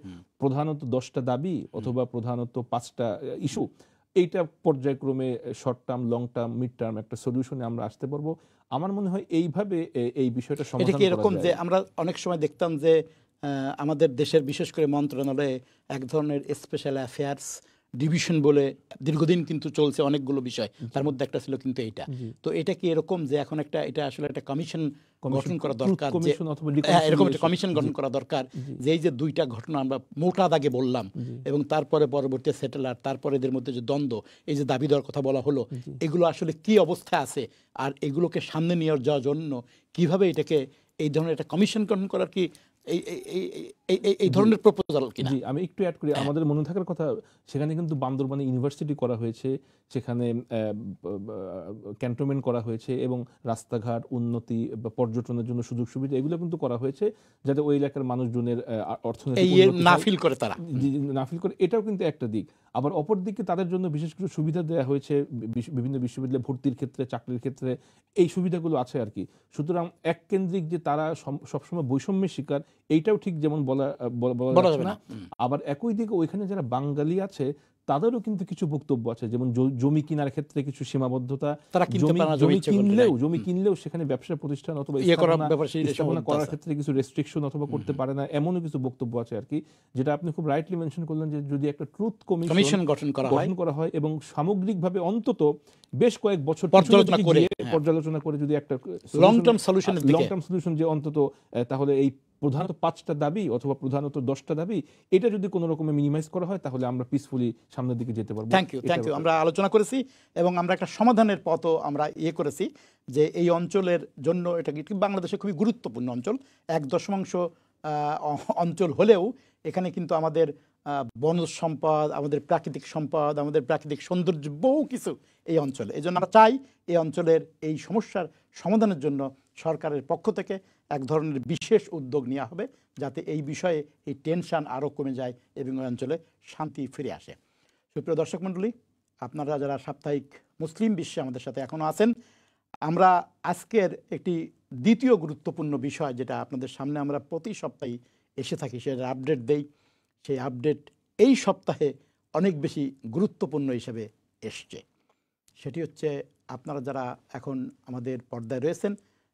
প্রধানত 10টা দাবি অথবা প্রধানত 5টা ইস্যু, এইটা পর্যায়ক্রমে short term, long term, mid term একটা সলিউশনে আমরা আসতে পারবো। আমার মনে হয় এইভাবে এই বিষয়টা সমাধান করা যায়। এরকম যে আমরা অনেক সময় দেখতাম যে আমাদের দেশের বিশেষ করে মন্ত্রণালয়ে এক ধরনের স্পেশাল অ্যাফেয়ার্স ডিভিশন বলে দীর্ঘদিন কিন্তু চলছে অনেকগুলো বিষয়, তার মধ্যে একটা ছিল কিন্তু এইটা। তো এটা কি এরকম যে এখন একটা এটা আসলে একটা কমিশন গঠন করা দরকার, যে এরকম একটা কমিশন গঠন করা দরকার, যে এই যে দুইটা ঘটনা আমরা মোটা দাগে বললাম এবং তারপরে পরবর্তী সেটেলার, তারপরে এদের মধ্যে যে দ্বন্দ্ব, এই যে দাবি দেওয়ার কথা বলা হলো, এগুলো আসলে কি অবস্থায় আছে, আর এগুলোকে সামনে নিয়ে যাওয়ার জন্য কিভাবে এটাকে এই ধরনের একটা কমিশন গঠন করার কি এই ধরনের প্রপোজাল কিনা? জি, আমি একটু অ্যাড করি। আমাদের মনে থাকার কথা, সেখানে কিন্তু বান্দরবানে ইউনিভার্সিটি করা হয়েছে, সেখানে ক্যান্টনমেন্ট করা হয়েছে এবং রাস্তাঘাট উন্নতি বা পর্যটনের জন্য সুযোগ সুবিধা এগুলো কিন্তু করা হয়েছে, যাতে ওই এলাকার মানুষজনের অর্থনৈতিক না ফিল করে তারা না ফিল করে। এটাও কিন্তু একটা দিক। আবার অপর দিকে তাদের জন্য বিশেষ কিছু সুবিধা দেওয়া হয়েছে বিভিন্ন বিশ্ববিদ্যালয়ে ভর্তির ক্ষেত্রে, চাকরির ক্ষেত্রে, এই সুবিধাগুলো আছে আর কি। সুতরাং এক কেন্দ্রিক যে তারা সবসময় বৈষম্যের শিকার, এইটাও ঠিক যেমন বলা যাচ্ছে না। আবার একই দিকে ওইখানে যারা বাঙালি আছে তাদেরও কিন্তু কিছু বক্তব্য আছে, যেমন জমি কেনার ক্ষেত্রে কিছু সীমাবদ্ধতা, জমি কিনলেও সেখানে ব্যবসা প্রতিষ্ঠান অথবা স্থাপনা করার ক্ষেত্রে কিছু রেস্ট্রিকশন অথবা করতে পারে না, এমনও কিছু বক্তব্য আছে আর কি, যেটা আপনি খুব রাইটলি মেনশন করলেন, যে যদি একটা ট্রুথ কমিশন গঠন করা হয় এবং সামগ্রিকভাবে অন্তত বেশ কয়েক বছর পর্যালোচনা করে যদি একটা লং টার্ম সলিউশন, যে অন্তত তাহলে এই প্রধানত 5টা দাবি অথবা প্রধানত 10টা দাবি, এটা যদি কোনো রকমে মিনিমাইজ করা হয়, তাহলে আমরা পিসফুলি সামনের দিকে যেতে পারবো। Thank you. আমরা আলোচনা করেছি এবং আমরা একটা সমাধানের পথও আমরা করেছি, যে এই অঞ্চলের জন্য এটা বাংলাদেশে খুবই গুরুত্বপূর্ণ অঞ্চল, 1/10 অঞ্চল হলেও এখানে কিন্তু আমাদের বনজ সম্পদ, আমাদের প্রাকৃতিক সম্পদ, আমাদের প্রাকৃতিক সৌন্দর্য, বহু কিছু এই অঞ্চলে। এই জন্য আমরা চাই এই অঞ্চলের এই সমস্যার সমাধানের জন্য সরকারের পক্ষ থেকে এক ধরনের বিশেষ উদ্যোগ নেওয়া হবে, যাতে এই বিষয়ে এই টেনশন আরও কমে যায় এবং ওই অঞ্চলে শান্তি ফিরে আসে। সুপ্রিয় দর্শক মণ্ডলী, আপনারা যারা সাপ্তাহিক মুসলিম বিশ্বে আমাদের সাথে এখনও আছেন, আমরা আজকের একটি দ্বিতীয় গুরুত্বপূর্ণ বিষয়, যেটা আপনাদের সামনে আমরা প্রতি সপ্তাহে এসে থাকি, সেটার আপডেট দেই। সেই আপডেট এই সপ্তাহে অনেক বেশি গুরুত্বপূর্ণ হিসেবে এসছে। সেটি হচ্ছে, আপনারা যারা এখন আমাদের পর্দায় রয়েছেন,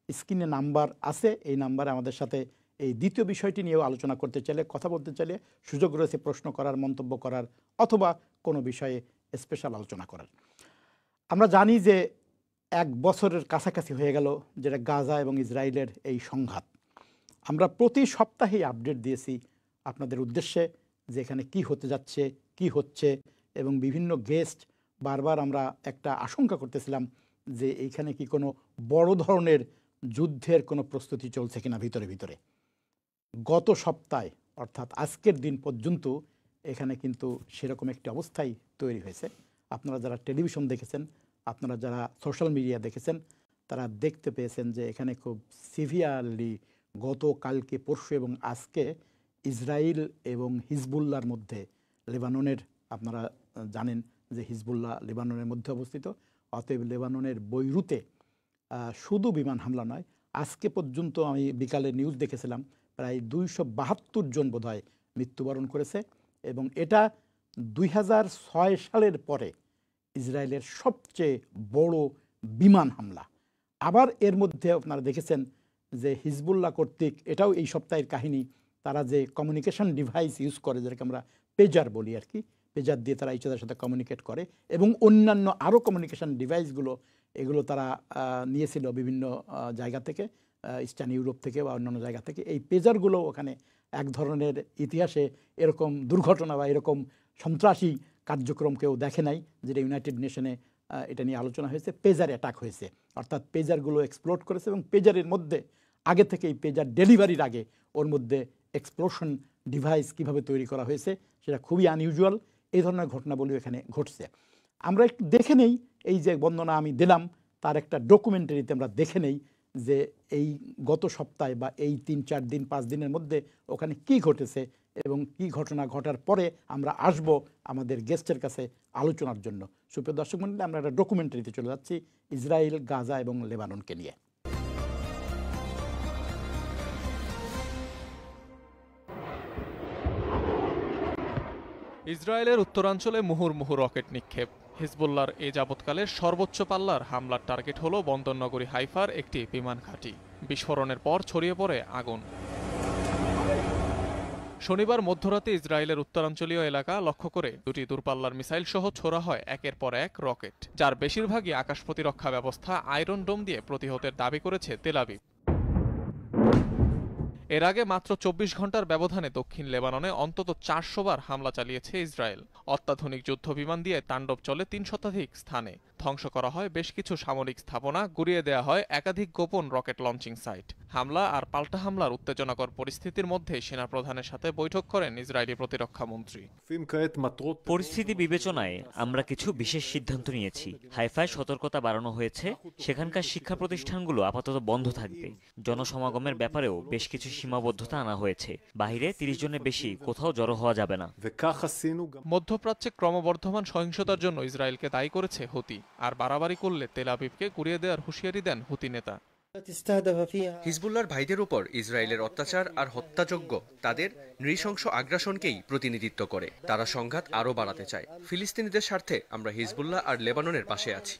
স্ক্রিনে নাম্বার আছে, এই নাম্বারে আমাদের সাথে এই দ্বিতীয় বিষয়টি নিয়েও আলোচনা করতে চাইলে, কথা বলতে চাইলে সুযোগ রয়েছে প্রশ্ন করার, মন্তব্য করার, অথবা কোনো বিষয়ে স্পেশাল আলোচনা করার। আমরা জানি যে 1 বছরের কাছাকাছি হয়ে গেল যেটা গাজা এবং ইসরায়েলের এই সংঘাত। আমরা প্রতি সপ্তাহেই আপডেট দিয়েছি আপনাদের উদ্দেশ্যে, যে এখানে কী হতে যাচ্ছে, কি হচ্ছে, এবং বিভিন্ন গেস্ট বারবার আমরা একটা আশঙ্কা করতেছিলাম যে এইখানে কি কোনো বড় ধরনের যুদ্ধের কোনো প্রস্তুতি চলছে কিনা ভিতরে ভিতরে। গত সপ্তাহে অর্থাৎ আজকের দিন পর্যন্ত এখানে কিন্তু সেরকম একটি অবস্থাই তৈরি হয়েছে। আপনারা যারা টেলিভিশন দেখেছেন, আপনারা যারা সোশ্যাল মিডিয়া দেখেছেন, তারা দেখতে পেয়েছেন যে এখানে খুব সিভিয়ারলি গতকালকে, পরশু এবং আজকে ইসরায়েল এবং হিজবুল্লাহর মধ্যে, লেবাননের, আপনারা জানেন যে হিজবুল্লাহ লেবাননের মধ্যে অবস্থিত, অতএব লেবাননের বৈরুতে শুধু বিমান হামলা নয়, আজকে পর্যন্ত আমি বিকালে নিউজ দেখেছিলাম প্রায় 272 জন বোধহয় মৃত্যুবরণ করেছে, এবং এটা 2006 সালের পরে ইসরায়েলের সবচেয়ে বড় বিমান হামলা। আবার এর মধ্যে আপনারা দেখেছেন যে হিজবুল্লাহ কর্তৃক, এটাও এই সপ্তাহের কাহিনী, তারা যে কমিউনিকেশন ডিভাইস ইউজ করে, যেটাকে আমরা পেজার বলি আর কি, পেজার দিয়ে তারা ইচ্ছাদের সাথে কমিউনিকেট করে, এবং অন্যান্য আরও কমিউনিকেশন ডিভাইসগুলো, এগুলো তারা নিয়েছিল বিভিন্ন জায়গা থেকে, ইস্টার্ন ইউরোপ থেকে বা অন্যান্য জায়গা থেকে। এই পেজারগুলো ওখানে এক ধরনের ইতিহাসে এরকম দুর্ঘটনা বা এরকম সন্ত্রাসী কার্যক্রম কেউ দেখে নাই, যেটা ইউনাইটেড নেশনে এটা নিয়ে আলোচনা হয়েছে। পেজার অ্যাটাক হয়েছে, অর্থাৎ পেজারগুলো এক্সপ্লোড করেছে, এবং পেজারের মধ্যে আগে থেকেই পেজার ডেলিভারির আগে ওর মধ্যে এক্সপ্লোশন ডিভাইস কিভাবে তৈরি করা হয়েছে, সেটা খুবই আনইউজুয়াল। এই ধরনের ঘটনাবলী এখানে ঘটছে। আমরা একটু দেখে নেই, এই যে বর্ণনা আমি দিলাম তার একটা ডকুমেন্টারিতে আমরা দেখে নেই যে এই গত সপ্তাহে বা এই 3-4 দিন 5 দিনের মধ্যে ওখানে কি ঘটেছে, এবং কি ঘটনা ঘটার পরে আমরা আসব আমাদের গেস্টের কাছে আলোচনার জন্য। সুপ্রিয় দর্শক মণ্ডলী, আমরা একটা ডকুমেন্টারিতে চলে যাচ্ছি ইসরায়েল, গাজা এবং লেবাননকে নিয়ে। ইসরায়েলের উত্তরাঞ্চলে মুহুর্মুহু রকেট নিক্ষেপ। হিজবুল্লাহর এ যাবৎকালের সর্বোচ্চ পাল্লার হামলার টার্গেট হল বন্দরনগরী হাইফার একটি বিমান ঘাঁটি। বিস্ফোরণের পর ছড়িয়ে পড়ে আগুন। শনিবার মধ্যরাতে ইসরায়েলের উত্তরাঞ্চলীয় এলাকা লক্ষ্য করে দুটি দূরপাল্লার মিসাইল সহ ছোড়া হয় একের পর এক রকেট, যার বেশিরভাগই আকাশ প্রতিরক্ষা ব্যবস্থা আয়রন ডোম দিয়ে প্রতিহতের দাবি করেছে তেল আবিব। এর আগে মাত্র 24 ঘন্টার ব্যবধানে দক্ষিণ লেবাননে অন্তত 400 বার হামলা চালিয়েছে ইসরায়েল। অত্যাধুনিক যুদ্ধ বিমান দিয়ে তাণ্ডব চলে 3 শতাধিক স্থানে, ধ্বংস করা হয় বেশ কিছু সামরিক স্থাপনা, গুড়িয়ে দেয়া হয় একাধিক গোপন রকেট লঞ্চিং সাইট। হামলা আর পাল্টা হামলার উত্তেজনাকর পরিস্থিতির মধ্যে সেনাপ্রধানের সাথে বৈঠক করেন ইসরায়েলি প্রতিরক্ষা মন্ত্রী। পরিস্থিতি বিবেচনায় আমরা কিছু বিশেষ সিদ্ধান্ত নিয়েছি। হাইফায় সতর্কতা বাড়ানো হয়েছে, সেখানকার শিক্ষা প্রতিষ্ঠানগুলো আপাতত বন্ধ থাকবে। জনসমাগমের ব্যাপারেও বেশ কিছু সীমাবদ্ধতা আনা হয়েছে। বাইরে 30 জনের বেশি কোথাও জড়ো হওয়া যাবে না। মধ্যপ্রাচ্যে ক্রমবর্ধমান সহিংসতার জন্য ইসরায়েলকে দায়ী করেছে হুতি, আর বাড়াবাড়ি করলে তেল আবিবকে গুড়িয়ে দেওয়ার হুঁশিয়ারি দেন হুতি নেতা। হিজবুল্লাহর ভাইদের উপর ইসরায়েলের অত্যাচার আর হত্যাযজ্ঞ তাদের নৃশংস আগ্রাসনকেই প্রতিনিধিত্ব করে। তারা সংঘাত আরও বাড়াতে চায়। ফিলিস্তিনিদের স্বার্থে আমরা হিজবুল্লাহ আর লেবাননের পাশে আছি।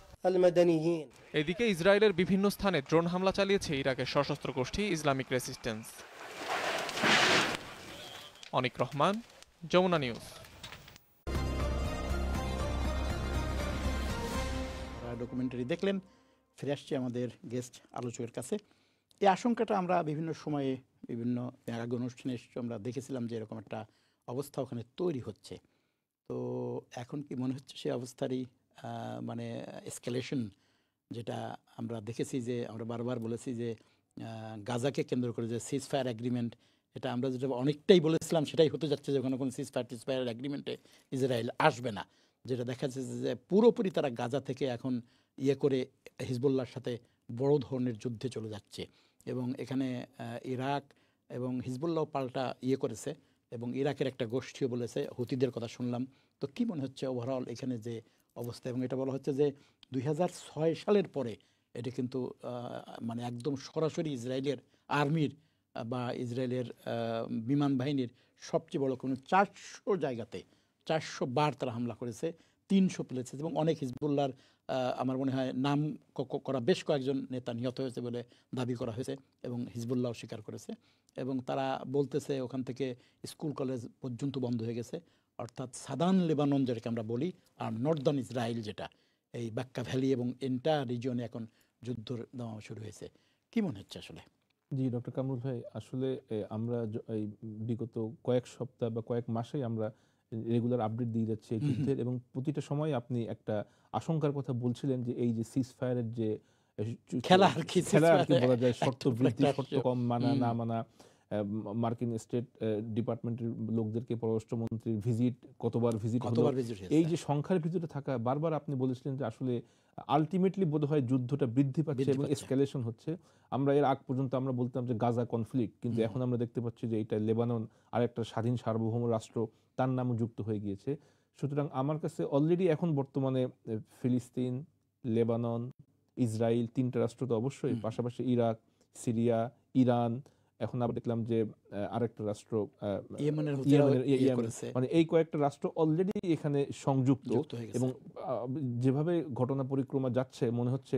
এদিকে ইসরায়েলের বিভিন্ন স্থানে ড্রোন হামলা চালিয়েছে ইরাকের সশস্ত্র গোষ্ঠী ইসলামিক রেসিস্টেন্স। অনিক রহমান, যমুনা নিউজ। ডকুমেন্টারি দেখলেন, ফিরে আসছি আমাদের গেস্ট আলোচকের কাছে। এই আশঙ্কাটা আমরা বিভিন্ন সময়ে বিভিন্ন আগে অনুষ্ঠানে আমরা দেখেছিলাম যে এরকম একটা অবস্থা ওখানে তৈরি হচ্ছে। তো এখন কি মনে হচ্ছে সেই অবস্থারই মানে এসকেলেশন, যেটা আমরা দেখেছি যে আমরা বারবার বলেছি যে গাজাকে কেন্দ্র করে যে সিজ ফায়ার অ্যাগ্রিমেন্ট, এটা আমরা যেটা অনেকটাই বলেছিলাম সেটাই হতে যাচ্ছে যে ওখানে কোনো সিজ ফায়ার অ্যাগ্রিমেন্টে ইসরায়েল আসবে না। যেটা দেখা যাচ্ছে যে পুরোপুরি তারা গাজা থেকে এখন করে হিজবুল্লাহর সাথে বড় ধরনের যুদ্ধে চলে যাচ্ছে। এবং এখানে ইরাক এবং হিজবুল্লাহ পাল্টা করেছে, এবং ইরাকের একটা গোষ্ঠীও বলেছে, হুতিদের কথা শুনলাম। তো কি মনে হচ্ছে ওভারঅল এখানে যে অবস্থা? এবং এটা বলা হচ্ছে যে 2006 সালের পরে এটা কিন্তু মানে একদম সরাসরি ইসরায়েলের আর্মির বা ইসরায়েলের বিমান বাহিনীর সবচেয়ে বড় কোনো 400 জায়গাতে 400 বার তারা হামলা করেছে, 300 প্লেসে, এবং অনেক হিজবুল্লাহর আমার মনে হয় নাম করা বেশ কয়েকজন নেতা নিহত হয়েছে বলে দাবি করা হয়েছে, এবং হিজবুল্লাহ স্বীকার করেছে। এবং তারা বলতেছে ওখান থেকে স্কুল কলেজ পর্যন্ত বন্ধ হয়ে গেছে। অর্থাৎ সাদার্ন লেবানন যেটাকে আমরা বলি, আর নর্দার্ন ইসরায়েল যেটা, এই বাক্কা ভ্যালি এবং এন্টায়ার রিজিয়নে এখন যুদ্ধ দেওয়া শুরু হয়েছে। কি মনে হচ্ছে আসলে? জি ডক্টর কামরুল ভাই, আসলে আমরা এই বিগত কয়েক সপ্তাহ বা কয়েক মাসেই আমরা রেগুলার আপডেট দিয়ে যাচ্ছি এই যুদ্ধের, এবং প্রতিটা সময় আপনি একটা আশঙ্কার কথা বলছিলেন যে এই যে সিজ ফায়ারের যে খেলা আর কি বলা যায়, শর্ত বৃদ্ধি, শর্ত কম মানা না মানা, মার্কিন স্টেট ডিপার্টমেন্টের লোকদেরকে পররাষ্ট্রমন্ত্রীর ভিজিট, কতবার ভিজিট হলো, এই যে সংখ্যার ভিতরে থাকা, বারবার আপনি বলেছিলেন যে আসলে আলটিমেটলি বোধহয় যুদ্ধটা বৃদ্ধি পাচ্ছে এবং এসকেলেশন হচ্ছে। আমরা এর আগ পর্যন্ত আমরা বলতাম যে গাজা কনফ্লিক্ট, কিন্তু এখন আমরা দেখতে পাচ্ছি যে এটা লেবানন আর একটা স্বাধীন সার্বভৌম রাষ্ট্র, তার নামও যুক্ত হয়ে গিয়েছে। সুতরাং আমার কাছে অলরেডি এখন বর্তমানে ফিলিস্তিন, লেবানন, ইসরায়েল, 3টা রাষ্ট্র তো অবশ্যই, পাশাপাশি ইরাক, সিরিয়া, ইরান, এখন আবার দেখলাম যে আরেকটা রাষ্ট্র মানে এই কয়েকটা রাষ্ট্র অলরেডি এখানে সংযুক্ত। এবং যেভাবে ঘটনা পরিক্রমা যাচ্ছে মনে হচ্ছে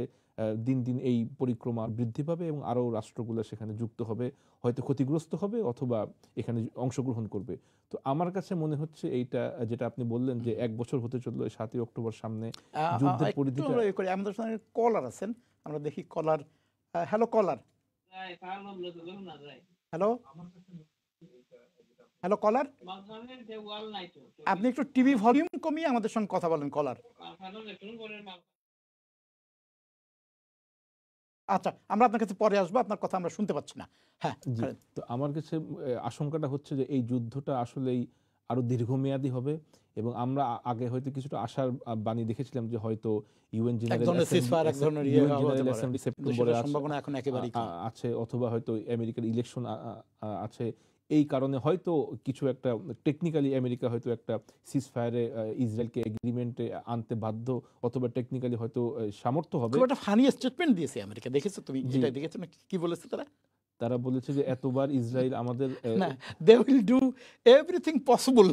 দিন দিন এই পরিক্রমা বৃদ্ধি পাবে এবং আরও রাষ্ট্রগুলো সেখানে যুক্ত হবে, হয়তো ক্ষতিগ্রস্ত হবে অথবা এখানে অংশগ্রহণ করবে। তো আমার কাছে মনে হচ্ছে এইটা যেটা আপনি বললেন যে 1 বছর হতে চললো 7ই অক্টোবর সামনে, যুদ্ধের পরিধিটা। আমাদের সঙ্গে কলার আছেন, আমরা দেখি কলার। হ্যালো কলার, হ্যালো হ্যালো কলার, আপনি একটু টিভি ভলিউম কমিয়ে আমাদের সঙ্গে কথা বলেন কলার। আচ্ছা, আমরা আপনার কাছে পরে আসবো, আপনার কথা আমরা শুনতে পাচ্ছি না। হ্যাঁ, তো আমার কাছে আশঙ্কাটা হচ্ছে যে এই যুদ্ধটা আসলেই আরো দীর্ঘমেয়াদী হবে, এবং আমরা আগে হয়তো কিছুটা আশার বাণী দেখেছিলাম যে হয়তো ইউএন জেনারেল অ্যাসেম্বলি সেপ্টেম্বরে আছে, অথবা হয়তো আমেরিকার ইলেকশন আছে। এই কারণে হয়তো কিছু একটা টেকনিক্যালি আমেরিকা হয়তো একটা সিজ ফায়ারে ইসরায়েলকে এগ্রিমেন্টে আনতে বাধ্য, অথবা টেকনিক্যালি হয়তো সামর্থ্য হবে। একটা ফানি স্টেটমেন্ট দিয়েছে আমেরিকা, দেখেছো তুমি? যেটা দেখেছো না, কি বলেছে তারা? তারা বলেছে যে এতবার ইসরায়েল আমাদের they will do everything possible,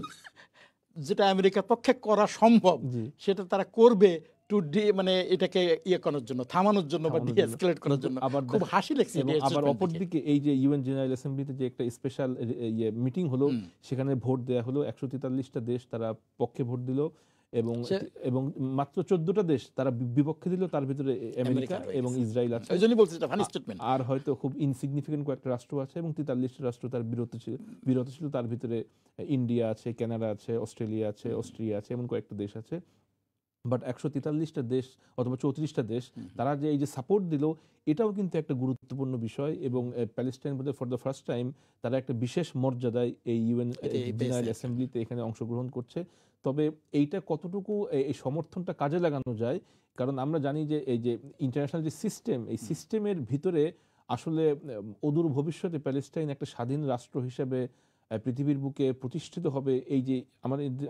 যেটা আমেরিকার পক্ষে করা সম্ভব সেটা তারা করবে একটু মানে এটাকে ইয়ে করার জন্য, থামানোর জন্য বা ডিএসকেলেট করার জন্য আবার খুব হাসি লাগছে। এবং আবার অপরদিকে এই যে ইউএন জেনারেল অ্যাসেম্বলিতে যে একটা স্পেশাল মিটিং হলো, সেখানে ভোট দেয়া হলো, 143টা দেশ তারা পক্ষে ভোট দিল এবং এবং মাত্র 14টা দেশ তারা বিপক্ষে দিল, তার ভিতরে আমেরিকা এবং ইসরায়েল আছে। এইজন্যই বলছি এটা ফানি স্টেটমেন্ট। আর হয়তো খুব ইনসিগনিফিকেন্ট কয়েকটা রাষ্ট্র আছে এবং 43টা রাষ্ট্র তার বিরত ছিল, তার ভিতরে ইন্ডিয়া আছে, কানাডা আছে, অস্ট্রেলিয়া আছে, অস্ট্রিয়া আছে, এমন কয়েকটা দেশ আছে। বাট 143টা দেশ অথবা 34টা দেশ তারা যে এই যে সাপোর্ট দিল, এটাও কিন্তু একটা গুরুত্বপূর্ণ বিষয়। এবং প্যালেস্টাইন বোধহয় ফর দ্য ফার্স্ট টাইম তারা একটা বিশেষ মর্যাদায় এই ইউএন জেনারেল অ্যাসেম্বলিতে এখানে অংশগ্রহণ করছে। তবে এইটা কতটুকু এই সমর্থনটা কাজে লাগানো যায়, কারণ আমরা জানি যে এই যে ইন্টারন্যাশনাল যে সিস্টেম, এই সিস্টেমের ভিতরে আসলে অদূর ভবিষ্যতে প্যালেস্টাইন একটা স্বাধীন রাষ্ট্র হিসেবে পৃথিবীর বুকে প্রতিষ্ঠিত হবে। এই যে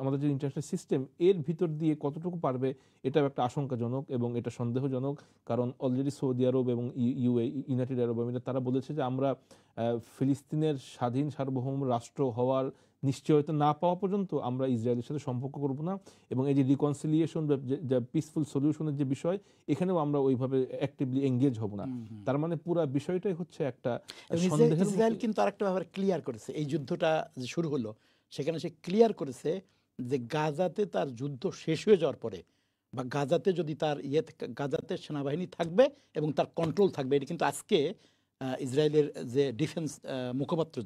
আমাদের যে ইন্টারন্যাশনাল সিস্টেম, এর ভিতর দিয়ে কতটুকু পারবে, এটাও একটা আশঙ্কাজনক এবং এটা সন্দেহজনক। কারণ অলরেডি সৌদি আরব এবং ইউনাইটেড আরব আমিরাত তারা বলেছে যে আমরা ফিলিস্তিনের স্বাধীন সার্বভৌম রাষ্ট্র হওয়ার নিশ্চয়তা না পাওয়া পর্যন্ত আমরা ইসরায়েলের সাথে সম্পর্ক করব না। এবং এই যে রিকনসিলিয়েশন বা পিসফুল সলিউশনের যে বিষয়, এখানেও আমরা ওইভাবে অ্যাক্টিভলি এঙ্গেজ হব না। তার মানে পুরো বিষয়টাই হচ্ছে একটা সন্দেহের। ইসরায়েল কিন্তু আরেকটা ব্যাপারে ক্লিয়ার করেছে, এই যুদ্ধটা যে শুরু হলো সেখানে সে ক্লিয়ার করেছে যে গাজাতে তার যুদ্ধ শেষ হয়ে যাওয়ার পরে বা গাজাতে যদি তার গাজাতে সেনাবাহিনী থাকবে এবং তার কন্ট্রোল থাকবে। এটা কিন্তু আজকে ইসরায়েলের যে ডিফেন্স মুখপাত্র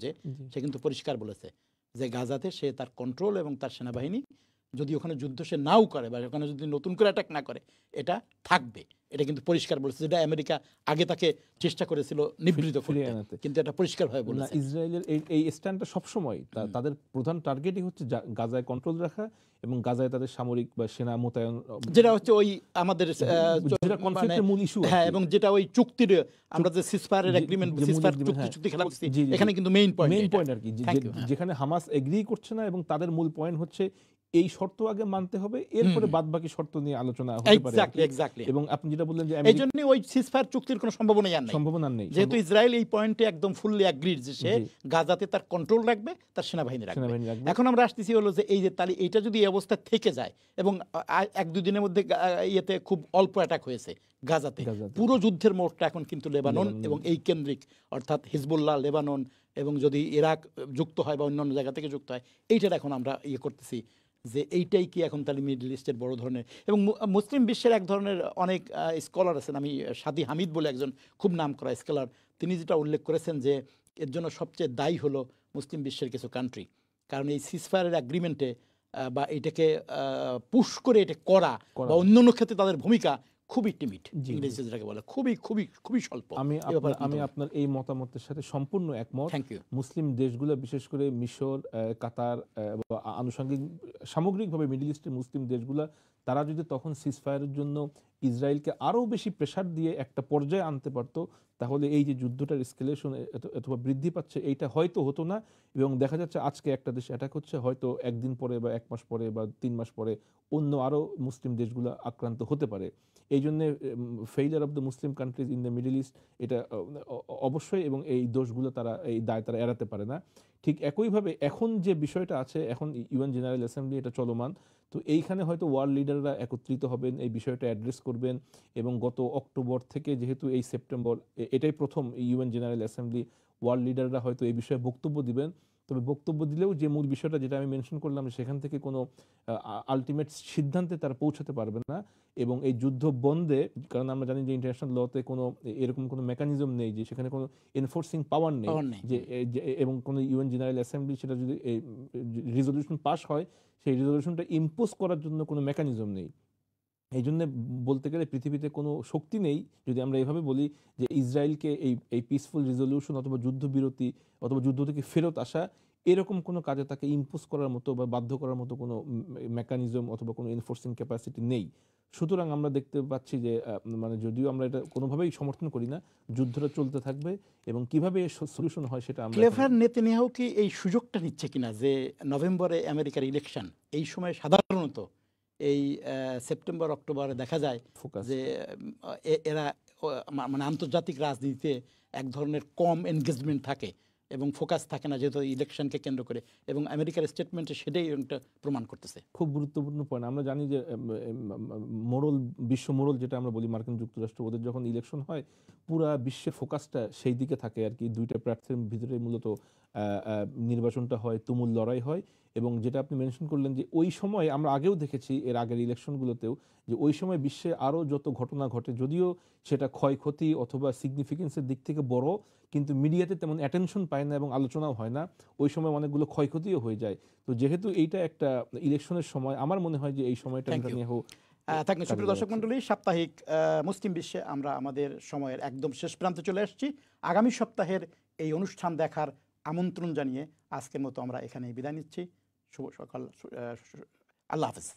সে কিন্তু পরিষ্কার বলেছে যে গাজাতে সে তার কন্ট্রোল এবং তার সেনাবাহিনী যদি ওখানে যুদ্ধ সে নাও করে বা ওখানে যদি নতুন করে অ্যাটাক না করে, এটা থাকবে। এটা কিন্তু পরিষ্কার বলেছে, যেটা আমেরিকা আগে তাকে চেষ্টা করেছিল নিবৃত করতে, কিন্তু এটা পরিষ্কারভাবে বলেছে। ইসরায়েলের এই স্ট্যান্ডটা সবসময় তাদের প্রধান টার্গেটই হচ্ছে গাজায় কন্ট্রোল রাখা এবং গাজায় তাদের সামরিক বা সেনা মোতায়েন, যেটা হচ্ছে ওই আমাদের মূল ইস্যু। হ্যাঁ, এবং যেটা ওই চুক্তির আমরা যে সিসফায়ারের এগ্রিমেন্ট, সিসফায়ার চুক্তি খেলা করছি, এখানে কিন্তু মেইন পয়েন্ট আর কি, যেখানে হামাস এগ্রি করছে না এবং তাদের মূল পয়েন্ট হচ্ছে এই শর্ত আগে মানতে হবে, এরপরে বাদবাকি শর্ত নিয়ে আলোচনা হতে পারে। এবং আপনি যেটা বললেন যে এই জন্য ওই সিসফায়ার চুক্তির কোনো সম্ভাবনা নেই, যেহেতু ইসরায়েল এই পয়েন্টে একদম ফুললি অ্যাগ্রিড যে সে গাজাতে তার কন্ট্রোল রাখবে, তার সেনাবাহিনী রাখবে। এখন আমরা আসতেছি হলো যে এই যে তাহলে এইটা যদি এই অবস্থা থেকে যায় এবং 1-2 দিনের মধ্যে ইয়েতে খুব অল্প অ্যাটাক হয়েছে গাজাতে, পুরো যুদ্ধের মোড়টা এখন কিন্তু লেবানন এবং এই কেন্দ্রিক, অর্থাৎ হিজবুল্লাহ, লেবানন এবং যদি ইরাক যুক্ত হয় বা অন্যান্য জায়গা থেকে যুক্ত হয়, এইটার এখন আমরা করতেছি যে এইটাই কি এখন তাহলে মিডল ইস্টের বড় ধরনের। এবং মুসলিম বিশ্বের এক ধরনের অনেক স্কলার আছেন, আমি সাদি হামিদ বলে একজন খুব নাম করা স্কলার, তিনি যেটা উল্লেখ করেছেন যে এর জন্য সবচেয়ে দায়ী হলো মুসলিম বিশ্বের কিছু কান্ট্রি। কারণ এই সিসফায়ারের অ্যাগ্রিমেন্টে বা এটাকে পুশ করে এটা করা বা অন্যান্য ক্ষেত্রে তাদের ভূমিকা খুবই টিমিড, ইংরেজিতে যেটাকে বলে খুবই খুবই খুবই স্বল্প। আমি আপনার এই মতামতের সাথে সম্পূর্ণ একমত। মুসলিম দেশগুলো, বিশেষ করে মিশর, কাতার বা আনুষঙ্গিক সামগ্রিকভাবে মিডল ইস্টের মুসলিম দেশগুলো, তারা যদি তখন সিজফায়ারের জন্য ইসরায়েলকে আরও বেশি প্রেশার দিয়ে একটা পর্যায়ে আনতে পারতো, তাহলে এই যে যুদ্ধটার এসকেলেশন অথবা বৃদ্ধি পাচ্ছে, এইটা হয়তো হতো না। এবং দেখা যাচ্ছে আজকে একটা দেশ অ্যাটাক হচ্ছে, হয়তো একদিন পরে বা 1 মাস পরে বা 3 মাস পরে অন্য আরও মুসলিম দেশগুলো আক্রান্ত হতে পারে। এই জন্যে failure of the Muslim countries in the middle east, এটা অবশ্যই, এবং এই দোষগুলো এই দায় তারা এড়াতে পারে না। ঠিক একইভাবে এখন যে বিষয়টা আছে, এখন ইউএন জেনারেল অ্যাসেম্বলি এটা চলমান, তো এইখানে হয়তো ওয়ার্ল্ড লিডাররা একত্রিত হবেন, এই বিষয়টা অ্যাড্রেস করবেন। এবং গত অক্টোবর থেকে যেহেতু এই সেপ্টেম্বর, এটাই প্রথম ইউএন জেনারেল অ্যাসেম্বলি, ওয়ার্ল্ড লিডাররা হয়তো এই বিষয়ে বক্তব্য দিবেন। তবে বক্তব্য দিলেও যে মূল বিষয়টা যেটা আমি মেনশন করলাম, সেখান থেকে কোনো আলটিমেট সিদ্ধান্তে তারা পৌঁছাতে পারবে না। এবং এই যুদ্ধ বন্ধে, কারণ আমরা জানি যে ইন্টারন্যাশনাল লতে কোনো এরকম কোনো মেকানিজম নেই, যে সেখানে কোনো এনফোর্সিং পাওয়ার নেই, যে এবং কোনো ইউএন জেনারেল অ্যাসেম্বলি সেটা যদি রিজলিউশন পাস হয়, সেই রিজলিউশনটা ইম্পোজ করার জন্য কোনো মেকানিজম নেই। এই জন্য বলতে গেলে পৃথিবীতে কোনো শক্তি নেই, যদি আমরা এভাবে বলি, যে ইসরায়েলকে এই পিসফুল রিজলিউশন অথবা যুদ্ধবিরতি অথবা যুদ্ধ থেকে ফেরত আসা, এরকম কোনো কাজে তাকে ইম্পোজ করার মতো বা বাধ্য করার মতো কোনো মেকানিজম অথবা কোনো এনফোর্সিং ক্যাপাসিটি নেই। সুতরাং আমরা দেখতে পাচ্ছি যে মানে যদিও আমরা এটা কোনোভাবেই সমর্থন করি না, যুদ্ধটা চলতে থাকবে এবং কিভাবে সলিউশন হয় সেটা আমরা। ক্লেভার নেতানিয়াহু কি এই সুযোগটা নিচ্ছে কিনা যে নভেম্বরে আমেরিকার ইলেকশন, এই সময় সাধারণত এই সেপ্টেম্বর অক্টোবরে দেখা যায় যে এরা মানে আন্তর্জাতিক রাজনীতিতে এক ধরনের কম এনগেজমেন্ট থাকে, এবং ফোকাস থাকে না যেহেতু ইলেকশনকে কেন্দ্র করে, এবং আমেরিকার স্টেটমেন্টে সেটাই একটা প্রমাণ করতেছে। খুব গুরুত্বপূর্ণ পয়েন্ট। আমরা জানি যে মোড়ল, বিশ্ব মোড়ল যেটা আমরা বলি, মার্কিন যুক্তরাষ্ট্র, ওদের যখন ইলেকশন হয় পুরা বিশ্বের ফোকাসটা সেই দিকে থাকে আর কি। দুইটা প্রার্থীর ভিতরে মূলত নির্বাচনটা হয়, তুমুল লড়াই হয়। এবং যেটা আপনি মেনশন করলেন যে ওই সময় আমরা আগেও দেখেছি এর আগের ইলেকশনগুলোতেও, যে ওই সময় বিশ্বে আরও যত ঘটনা ঘটে, যদিও সেটা ক্ষয়ক্ষতি অথবা সিগনিফিকেন্সের দিক থেকে বড়, কিন্তু মিডিয়াতে তেমন অ্যাটেনশন পায় না এবং আলোচনাও হয় না। ওই সময় অনেকগুলো ক্ষয়ক্ষতিও হয়ে যায়। তো যেহেতু এইটা একটা ইলেকশনের সময়, আমার মনে হয় যে এই সময়টা নেতানিয়াহু থাকবেন। সুপ্রিয় দর্শক মণ্ডলী, সাপ্তাহিক মুসলিম বিশ্বে আমরা আমাদের সময়ের একদম শেষ প্রান্তে চলে আসছি। আগামী সপ্তাহের এই অনুষ্ঠান দেখার আমন্ত্রণ জানিয়ে আজকের মতো আমরা এখানেই বিদায় নিচ্ছি। শুভ সকাল, আল্লাহ হাফেজ।